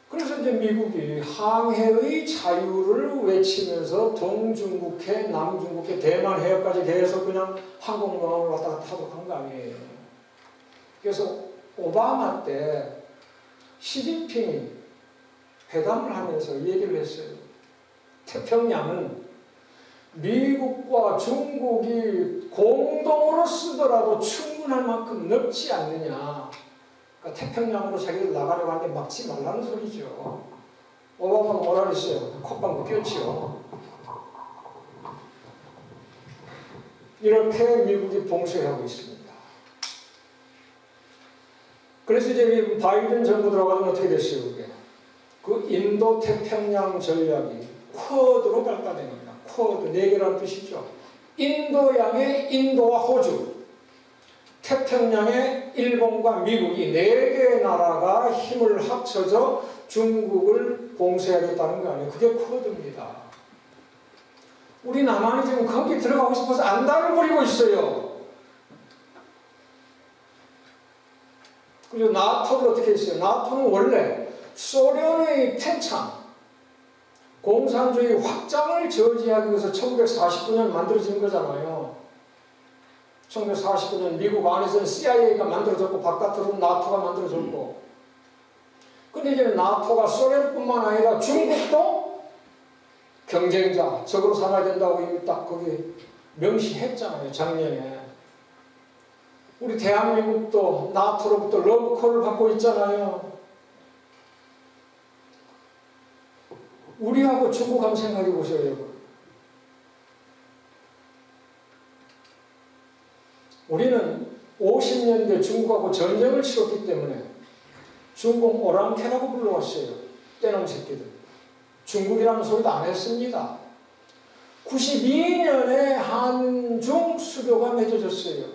그래서 이제 미국이 항해의 자유를 외치면서 동중국해, 남중국해, 대만 해역까지 계속 그냥 항공모함을 왔다 갔다 하고 한 거 아니에요. 그래서 오바마 때 시진핑이 회담을 하면서 얘기를 했어요. 태평양은 미국과 중국이 공동으로 쓰더라도 충분할 만큼 넓지 않느냐. 그러니까 태평양으로 자기들 나가려고 하는 게 막지 말라는 소리죠. 오바마가 뭐라 그랬어요? 콧방구 꼈지요. 이렇게 미국이 봉쇄하고 있습니다. 그래서 이제 바이든 정부 들어가면 어떻게 됐어요? 그게? 그 인도 태평양 전략이 쿼드로 발달된 겁니다. 쿼드, 네 개라는 뜻이죠. 인도양의 인도와 호주, 태평양의 일본과 미국이 네 개의 나라가 힘을 합쳐서 중국을 봉쇄하겠다는 거 아니에요. 그게 쿼드입니다. 우리 남한이 지금 거기 들어가고 싶어서 안달을 부리고 있어요. 그리고 나토를 어떻게 했어요? 나토는 원래 소련의 팽창, 공산주의 확장을 저지하기 위해서 1949년 만들어진 거잖아요. 1949년 미국 안에서는 CIA가 만들어졌고 바깥으로는 나토가 만들어졌고, 근데 이제 나토가 소련뿐만 아니라 중국도 경쟁자, 적으로 삼아야 된다고 이미 딱 거기 명시했잖아요, 작년에. 우리 대한민국도 나토로부터 러브콜을 받고 있잖아요. 우리하고 중국 한번 생각해 보세요, 여러분. 우리는 50년대 중국하고 전쟁을 치렀기 때문에 중국 오랑캐라고 불러왔어요. 떼놈 새끼들. 중국이라는 소리도 안 했습니다. 92년에 한중 수교가 맺어졌어요.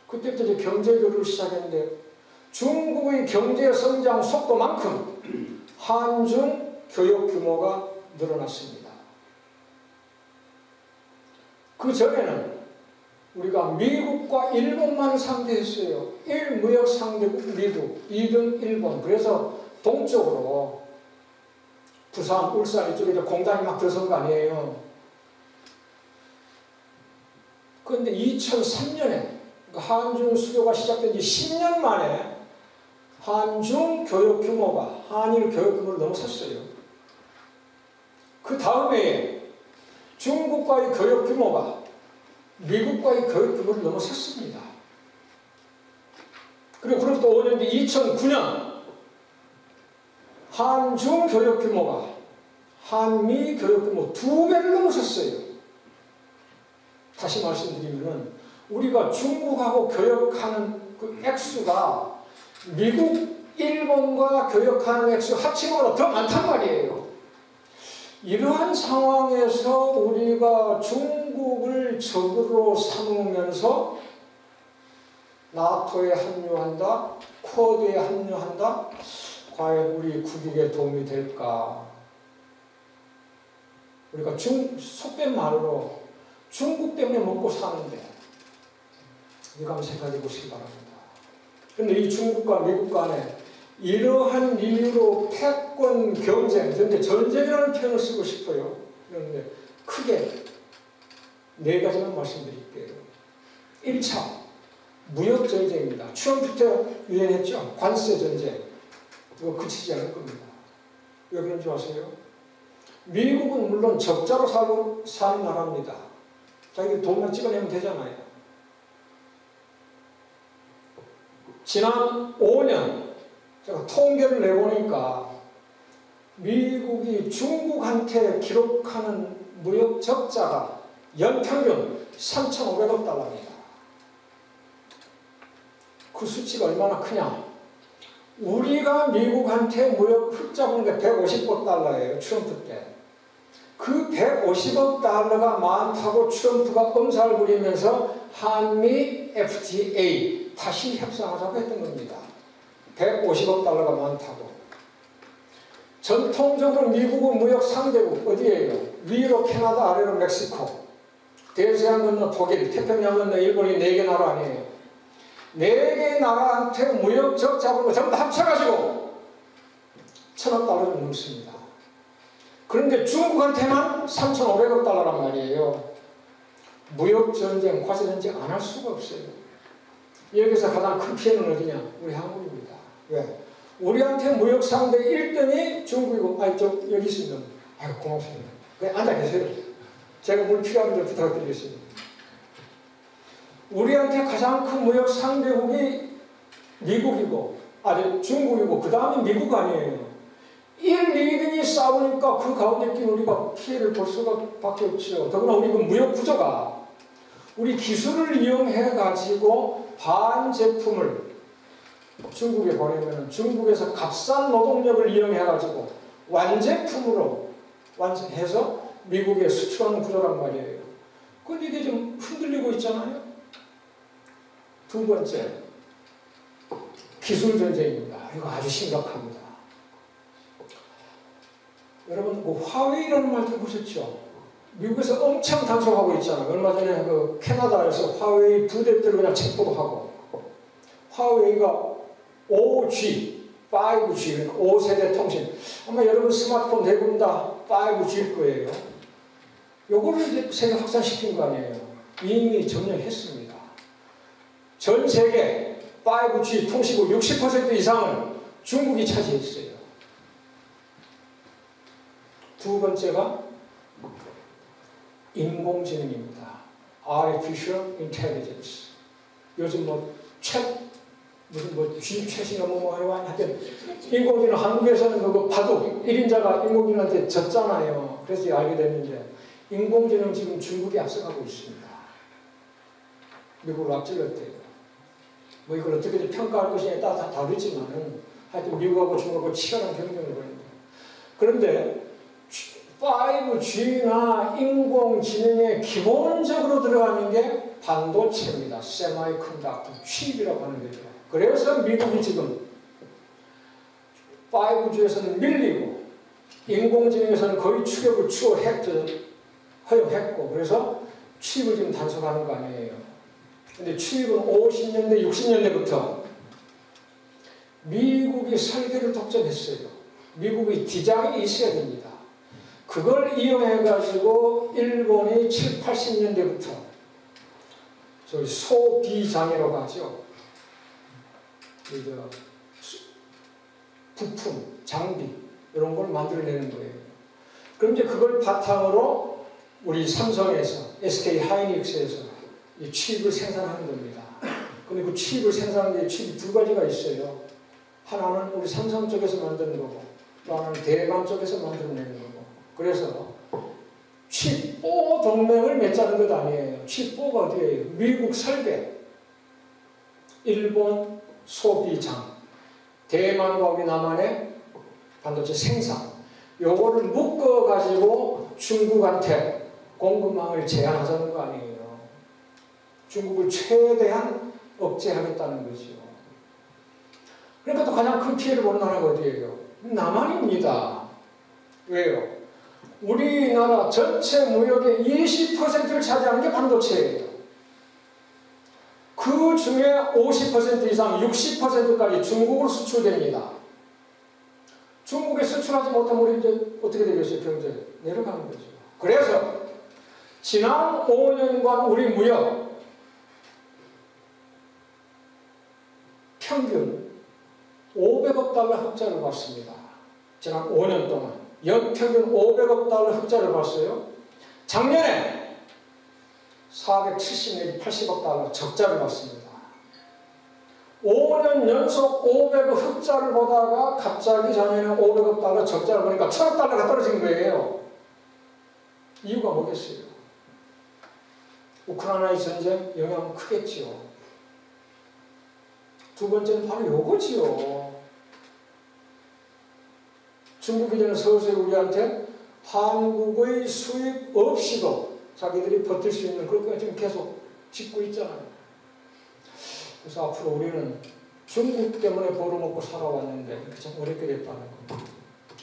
그때부터 이제 경제 교류를 시작했는데 중국의 경제 성장 속도만큼 한중 교역 규모가 늘어났습니다. 그 전에는 우리가 미국과 일본만 상대했어요. 1. 무역 상대국 미국, 2등 일본. 그래서 동쪽으로 부산, 울산 이쪽에 공단이 막 들어선 거 아니에요. 그런데 2003년에 한중 수교가 시작된 지 10년 만에 한중 교역 규모가 한일 교역 규모를 넘어섰어요. 그 다음에 중국과의 교역 규모가 미국과의 교역 규모를 넘어섰습니다. 그리고 그로부터 5년 뒤 2009년 한중 교역 규모가 한미 교역 규모 2배를 넘어섰어요. 다시 말씀드리면 우리가 중국하고 교역하는 그 액수가 미국, 일본과 교역하는 액수 합치고보다 더 많단 말이에요. 이러한 상황에서 우리가 중국을 적으로 삼으면서 나토에 합류한다, 쿼드에 합류한다, 과연 우리 국익에 도움이 될까? 우리가 속된 말로 중국 때문에 먹고 사는데 이거 한번 생각해 보시기 바랍니다. 그런데 이 중국과 미국 간에 이러한 이유로 패권 경쟁, 그런데 전쟁이라는 표현을 쓰고 싶어요. 그런데 크게 네 가지만 말씀드릴게요. 1차, 무역 전쟁입니다. 트럼프 때 유행했죠. 관세 전쟁. 이거 그치지 않을 겁니다. 왜 그런지 아세요? 미국은 물론 적자로 사는 나라입니다. 자기들 돈만 찍어내면 되잖아요. 지난 5년 제가 통계를 내보니까 미국이 중국한테 기록하는 무역 적자가 연평균 3,500억 달러입니다. 그 수치가 얼마나 크냐? 우리가 미국한테 무역 흑자 본 게 150억 달러예요. 트럼프 때. 그 150억 달러가 많다고 트럼프가 엄살을 부리면서 한미 FTA 다시 협상하자고 했던 겁니다. 150억 달러가 많다고. 전통적으로 미국은 무역 상대국 어디예요? 위로 캐나다, 아래로 멕시코, 대서양 건너 독일, 태평양 건너 일본이 4개 나라 아니에요. 4개 나라한테 무역 적자본 거 전부 다 합쳐가지고 1,000억 달러 좀 넘습니다. 그런데 중국한테만 3,500억 달러란 말이에요. 무역 전쟁, 과세 전쟁 안 할 수가 없어요. 여기서 가장 큰 피해는 어디냐? 우리 한국입니다. 왜? 우리한테 무역 상대 1등이 중국이고, 여기 있으면, 고맙습니다. 그냥 앉아 계세요. 제가 뭘 필요하면 부탁드리겠습니다. 우리한테 가장 큰 무역 상대국이 미국이고, 중국이고, 그 다음에 미국 아니에요. 1, 2등이 싸우니까 그 가운데 낀 우리가 피해를 볼 수밖에 없죠. 더구나 우리 그 무역 구조가 우리 기술을 이용해가지고 반제품을 중국에 보내면 중국에서 값싼 노동력을 이용해가지고 완제품으로 완성해서 미국에 수출하는 구조란 말이에요. 그런데 이게 좀 흔들리고 있잖아요. 두 번째, 기술 전쟁입니다. 이거 아주 심각합니다. 여러분, 화웨이라는 말 들어보셨죠? 미국에서 엄청 단속하고 있잖아요. 얼마 전에 그 캐나다에서 화웨이 부대들을 그냥 체포하고, 화웨이가 5G, 5G, 그러니까 5세대 통신. 아마 여러분 스마트폰 대부분 다 5G일 거예요. 요거를 이제 세계 확산시킨 거 아니에요. 이미 점령했습니다. 전 세계 5G 통신국 60% 이상을 중국이 차지했어요. 두 번째가 인공지능입니다. Artificial Intelligence. 요즘 최신가 하여튼 인공지능 한국에서는 그거 바둑 1인자가 인공지능한테 졌잖아요. 그래서 알게 됐는데 인공지능 지금 중국이 앞서가고 있습니다. 미국을 앞질렀대요. 뭐 이걸 어떻게 평가할 것이냐에 따라 다 다르지만은 하여튼 미국하고 중국하고 치열한 경쟁을 벌입니다. 그런데 5G나 인공지능에 기본적으로 들어가는 게 반도체입니다. 세마이컨덕터, 칩이라고 하는 거죠. 그래서 미국이 지금 5G에서는 밀리고 인공지능에서는 거의 추격을 허용했고 그래서 칩을 지금 단속하는 거 아니에요. 근데 칩은 50년대, 60년대부터 미국이 설계를 독점했어요. 미국의 디자인이 있어야 됩니다. 그걸 이용해가지고 일본이 7, 80년대부터 저희 소비장애라고 하죠. 부품, 장비 이런 걸 만들어내는 거예요. 그럼 이제 그걸 바탕으로 우리 삼성에서, SK 하이닉스에서 이 칩을 생산하는 겁니다. 근데 그 칩을 생산하는 데 칩이 두 가지가 있어요. 하나는 우리 삼성 쪽에서 만드는 거고 또 하나는 대만 쪽에서 만들어내는 거고. 그래서 칩5 동맹을 맺자는 것 아니에요. 칩4가 어디예요? 미국 설계, 일본 소비장, 대만과 우리 남한의 반도체 생산, 요거를 묶어가지고 중국한테 공급망을 제한하자는 거 아니에요. 중국을 최대한 억제하겠다는 거죠. 그러니까 또 가장 큰 피해를 보는 나라가 어디예요? 남한입니다. 왜요? 우리나라 전체 무역의 20%를 차지하는 게 반도체예요. 그 중에 50% 이상, 60%까지 중국으로 수출됩니다. 중국에 수출하지 못하면 우리 이제 어떻게 되겠어요? 경제 내려가는 거죠. 그래서 지난 5년간 우리 무역 평균 500억 달러 흑자를 봤습니다. 지난 5년 동안 연평균 500억 달러 흑자를 봤어요. 작년에 470 내지 80억 달러 적자를 봤습니다. 5년 연속 500억 흑자를 보다가 갑자기 작년에 500억 달러 적자를 보니까 1000억 달러가 떨어진 거예요. 이유가 뭐겠어요? 우크라이나의 전쟁 영향은 크겠지요. 두 번째는 바로 요거지요. 중국이 저는 서서히 우리한테 한국의 수입 없이도 자기들이 버틸 수 있는 그런 거 지금 계속 짓고 있잖아요. 그래서 앞으로 우리는 중국 때문에 벌어먹고 살아왔는데 이렇게 참 어렵게 됐다는 거,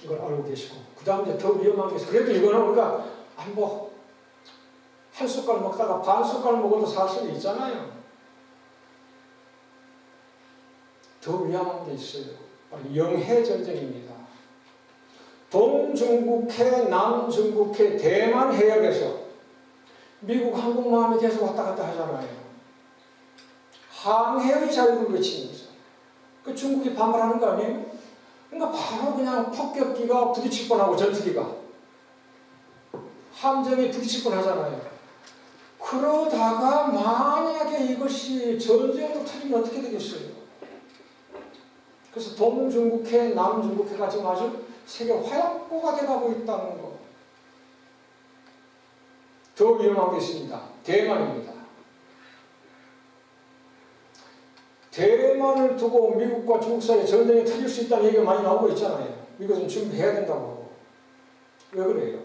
이걸 알고 계시고, 그 다음 이제 더 위험한 게 있어요. 그래도 이거는 우리가 한 숟갈 먹다가 반 숟갈 먹어도 살 수 있잖아요. 더 위험한 게 있어요. 바로 영해전쟁입니다. 동중국해, 남중국해, 대만 해역에서 미국 항공모함이 계속 왔다 갔다 하잖아요. 항해의 자유를 외치는 거죠. 그 중국이 반발하는 거 아니에요? 그러니까 바로 그냥 폭격기가 부딪힐 뻔하고 전투기가 함정이 부딪힐 뻔하잖아요. 그러다가 만약에 이것이 전쟁으로 터지면 어떻게 되겠어요? 그래서 동중국해, 남중국해가 지금 아주 세계 화약고가 돼가고 있다는 거. 더 위험한 게 있습니다. 대만입니다. 대만을 두고 미국과 중국 사이에 전쟁이 터질 수 있다는 얘기가 많이 나오고 있잖아요. 미국은 준비해야 된다고 하고. 왜 그래요?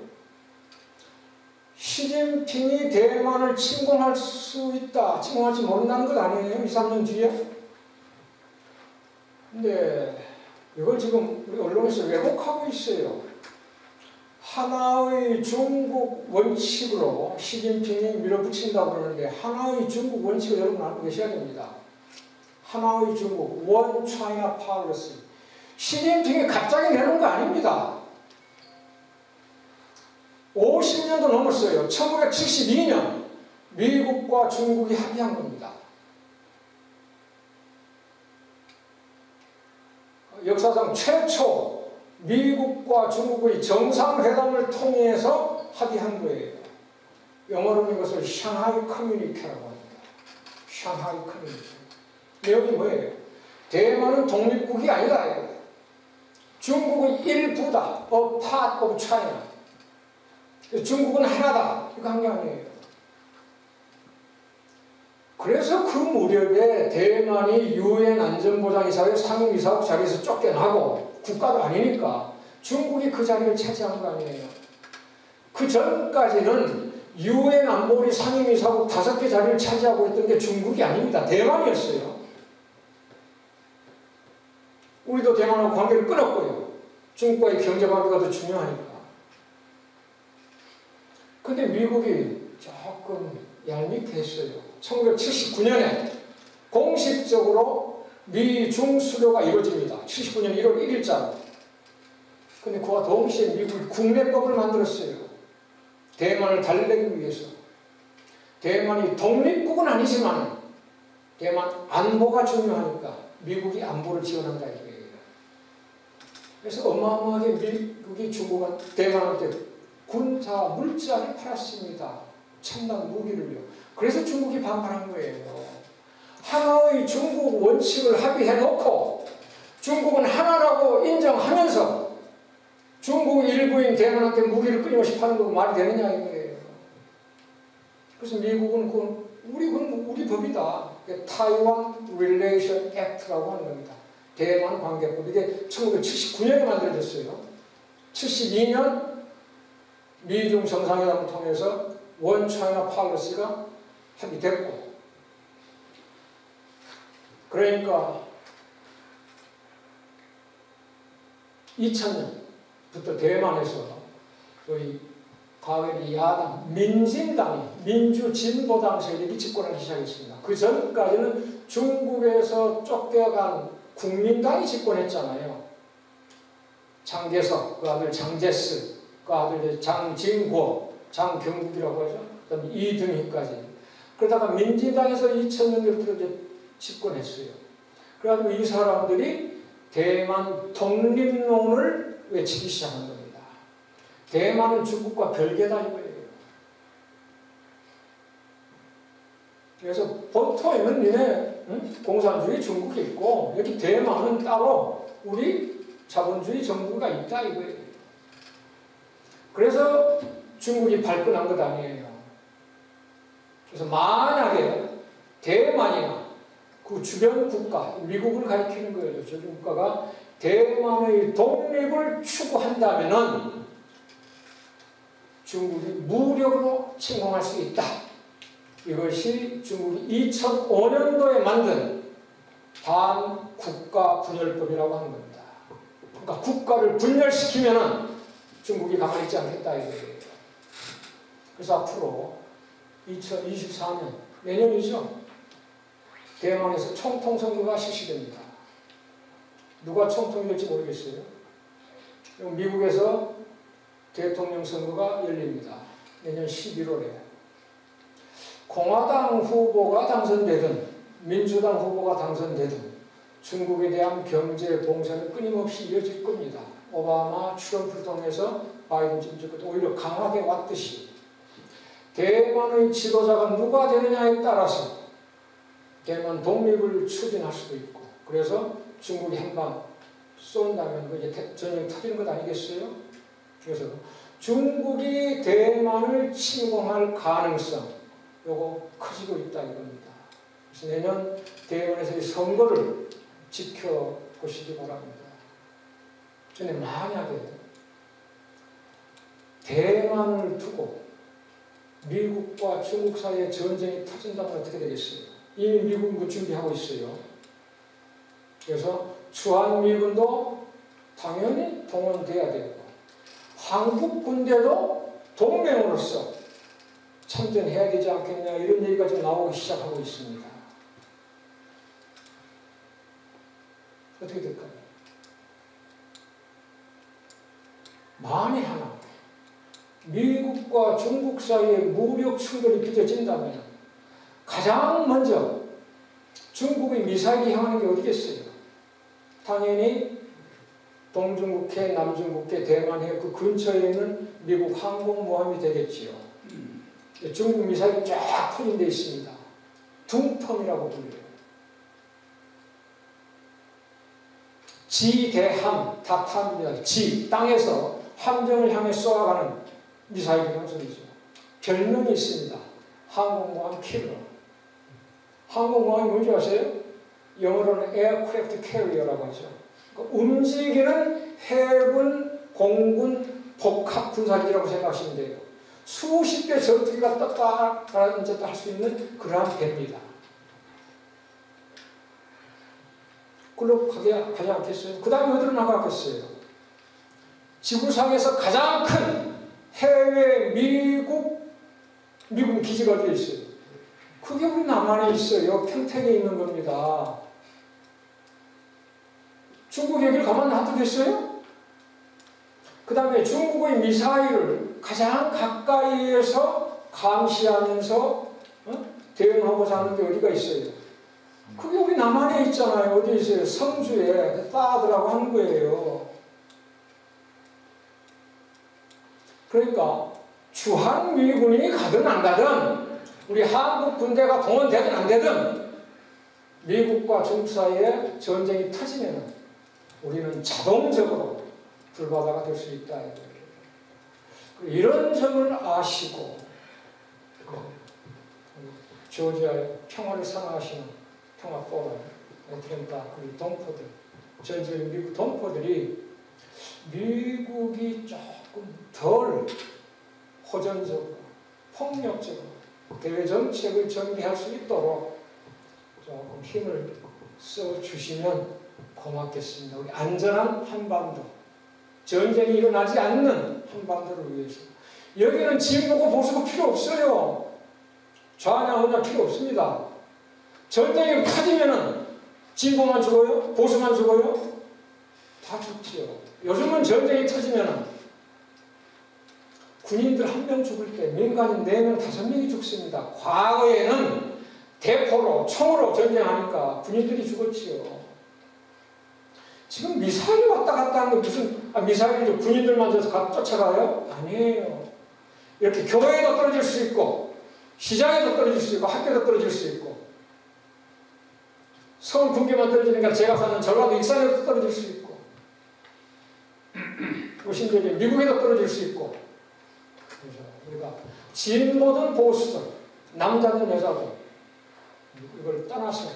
시진핑이 대만을 침공할 수 있다, 침공할지 모른다는 것 아니에요? 2, 3년 뒤에? 근데 이걸 지금 우리 언론에서 왜곡하고 있어요. 하나의 중국 원칙으로 시진핑이 밀어붙인다고 그러는데, 하나의 중국 원칙을 여러분 알고 계셔야 됩니다. 하나의 중국, 원 차이나 팔러시. 시진핑이 갑자기 내놓은 거 아닙니다. 50년도 넘었어요. 1972년 미국과 중국이 합의한 겁니다. 역사상 최초 미국과 중국의 정상회담을 통해서 합의한 거예요. 영어로는 이것을 샹하이 커뮤니케라고 합니다. 샹하이 커뮤니케. 내용이 뭐예요? 대만은 독립국이 아니다. 중국은 일부다. A part of China. 중국은 하나다. 이거 한 게 아니에요. 그래서 그 무렵에 대만이 UN 안전보장이사회 상임이사국 자리에서 쫓겨나고, 국가도 아니니까 중국이 그 자리를 차지한 거 아니에요. 그 전까지는 UN 안보리 상임이사국 5개 자리를 차지하고 있던 게 중국이 아닙니다. 대만이었어요. 우리도 대만하고 관계를 끊었고요. 중국과의 경제관계가 더 중요하니까. 근데 미국이 조금 얄밉게 했어요. 1979년에 공식적으로 미중 수교가 이루어집니다. 79년 1월 1일자로. 근데 그와 동시에 미국이 국내법을 만들었어요. 대만을 달래기 위해서. 대만이 독립국은 아니지만 대만 안보가 중요하니까 미국이 안보를 지원한다 이거예요. 그래서 어마어마하게 미국이 대만한테 군사 물자를 팔았습니다. 첨단 무기를요. 그래서 중국이 반발한 거예요. 하나의 중국 원칙을 합의해놓고 중국은 하나라고 인정하면서 중국 일부인 대만한테 무기를 끊임없이 파는 거고 말이 되느냐 이거예요. 그래서 미국은 우리 법이다. 타이완 릴레이션 액트라고 하는 겁니다. 대만 관계법. 이게 1979년에 만들어졌어요. 72년 미중 정상회담을 통해서 원 차이나 팔러시가 합의됐고, 그러니까 2000년부터 대만에서 저희 가외리 야당 민진당이 민주진보당 세력이 집권하기 시작했습니다. 그 전까지는 중국에서 쫓겨간 국민당이 집권했잖아요. 장개석, 그 아들 장제스, 그 아들 장진고, 장경국이라고 하죠. 그 다음에 이등희까지. 그러다가 민진당에서 2000년대부터 이제 집권했어요. 그래가지고 이 사람들이 대만 독립론을 외치기 시작한 겁니다. 대만은 중국과 별개다 이거예요. 그래서 본토에는 니네 공산주의 중국이 있고, 여기 대만은 따로 우리 자본주의 정부가 있다 이거예요. 그래서 중국이 발끈한 것 아니에요. 그래서 만약에 대만이나 그 주변 국가, 미국을 가리키는 거예요. 주변 국가가 대만의 독립을 추구한다면은 중국이 무력으로 침공할 수 있다. 이것이 중국이 2005년도에 만든 반국가 분열법이라고 하는 겁니다. 그러니까 국가를 분열시키면은 중국이 가만히 있지 않겠다 이거예요. 그래서 앞으로 2024년 내년이죠. 대만에서 총통선거가 실시됩니다. 누가 총통이 될지 모르겠어요. 그리고 미국에서 대통령 선거가 열립니다. 내년 11월에. 공화당 후보가 당선되든 민주당 후보가 당선되든 중국에 대한 경제 봉쇄는 끊임없이 이어질 겁니다. 오바마, 트럼프를 통해서 바이든 정권도 오히려 강하게 왔듯이 대만의 지도자가 누가 되느냐에 따라서 대만 독립을 추진할 수도 있고, 그래서 중국이 한방 쏜다면 이제 전쟁 터지는 것 아니겠어요? 그래서 중국이 대만을 침공할 가능성 요거 커지고 있다 이겁니다. 그래서 내년 대만에서의 선거를 지켜보시기 바랍니다. 근데 만약에 대만을 두고 미국과 중국 사이에 전쟁이 터진다면 어떻게 되겠어요? 이미 미국은 그 준비하고 있어요. 그래서 주한미군도 당연히 동원돼야 되고 한국 군대도 동맹으로서 참전해야 되지 않겠냐 이런 얘기가 지금 나오기 시작하고 있습니다. 어떻게 될까요? 만에 하나 미국과 중국 사이에 무력 충돌이 빚어진다면 가장 먼저 중국의 미사일이 향하는 게 어디겠어요? 당연히 동중국해, 남중국해, 대만해 그 근처에 있는 미국 항공모함이 되겠지요. 중국 미사일이 쫙 풀린 데 있습니다. 둥텀이라고 불려요. 지대함, 다탐입니다. 지, 땅에서 함정을 향해 쏘아가는 미사일이라는 소리죠. 별명이 있습니다. 항공모함 킬러. 항공모함이 뭔지 아세요? 영어로는 aircraft carrier라고 하죠. 그러니까 움직이는 해군, 공군, 복합 군사기라고 생각하시면 돼요. 수십 개 전투기가 떴다 할 수 있는 그러한 배입니다. 그걸로 가지 않겠어요? 그 다음에 어디로 나가겠어요? 지구상에서 가장 큰 해외 미군 기지가 어디에 있어요? 그게 우리 남한에 있어요. 평택에 있는 겁니다. 중국 여기를 가만 놔두겠어요? 그 다음에 중국의 미사일을 가장 가까이에서 감시하면서 대응하고자 하는 게 어디가 있어요? 그게 우리 남한에 있잖아요. 어디 있어요? 성주에 사드라고 하는 거예요. 그러니까 주한미군이 가든 안 가든 우리 한국 군대가 동원되든 안 되든 미국과 중국 사이에 전쟁이 터지면 우리는 자동적으로 불바다가 될 수 있다. 이런 점을 아시고 조지아의 평화를 사랑하시는 평화포럼, 애틀랜타, 그리고 동포들, 전 미국 동포들이 미국이 조금 덜 호전적으로, 폭력적으로 대외 정책을 전개할 수 있도록 조금 힘을 써주시면 고맙겠습니다. 우리 안전한 한반도, 전쟁이 일어나지 않는 한반도를 위해서. 여기는 진보고 보수고 필요 없어요. 좌냐 우냐 필요 없습니다. 전쟁이 터지면은 진보만 죽어요? 보수만 죽어요? 다 죽지요. 요즘은 전쟁이 터지면은 군인들 한 명 죽을 때 민간인 4명, 5명이 죽습니다. 과거에는 대포로, 총으로 전쟁하니까 군인들이 죽었지요. 지금 미사일이 왔다 갔다 하는 게 무슨, 미사일이 군인들만 쫓아가요? 아니에요. 이렇게 교회에도 떨어질 수 있고, 시장에도 떨어질 수 있고, 학교에도 떨어질 수 있고, 서울 분계만 떨어지니까 제가 사는 전라도 익산에도 떨어질 수 있고, 심지어 미국에도 떨어질 수 있고, 그래서 우리가 진보든 보수든, 남자든 여자든, 이걸 떠나서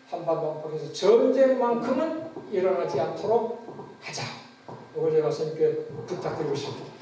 한반도 안팎에서 전쟁만큼은 일어나지 않도록 하자. 이걸 제가 선생님께 부탁드리고 싶습니다.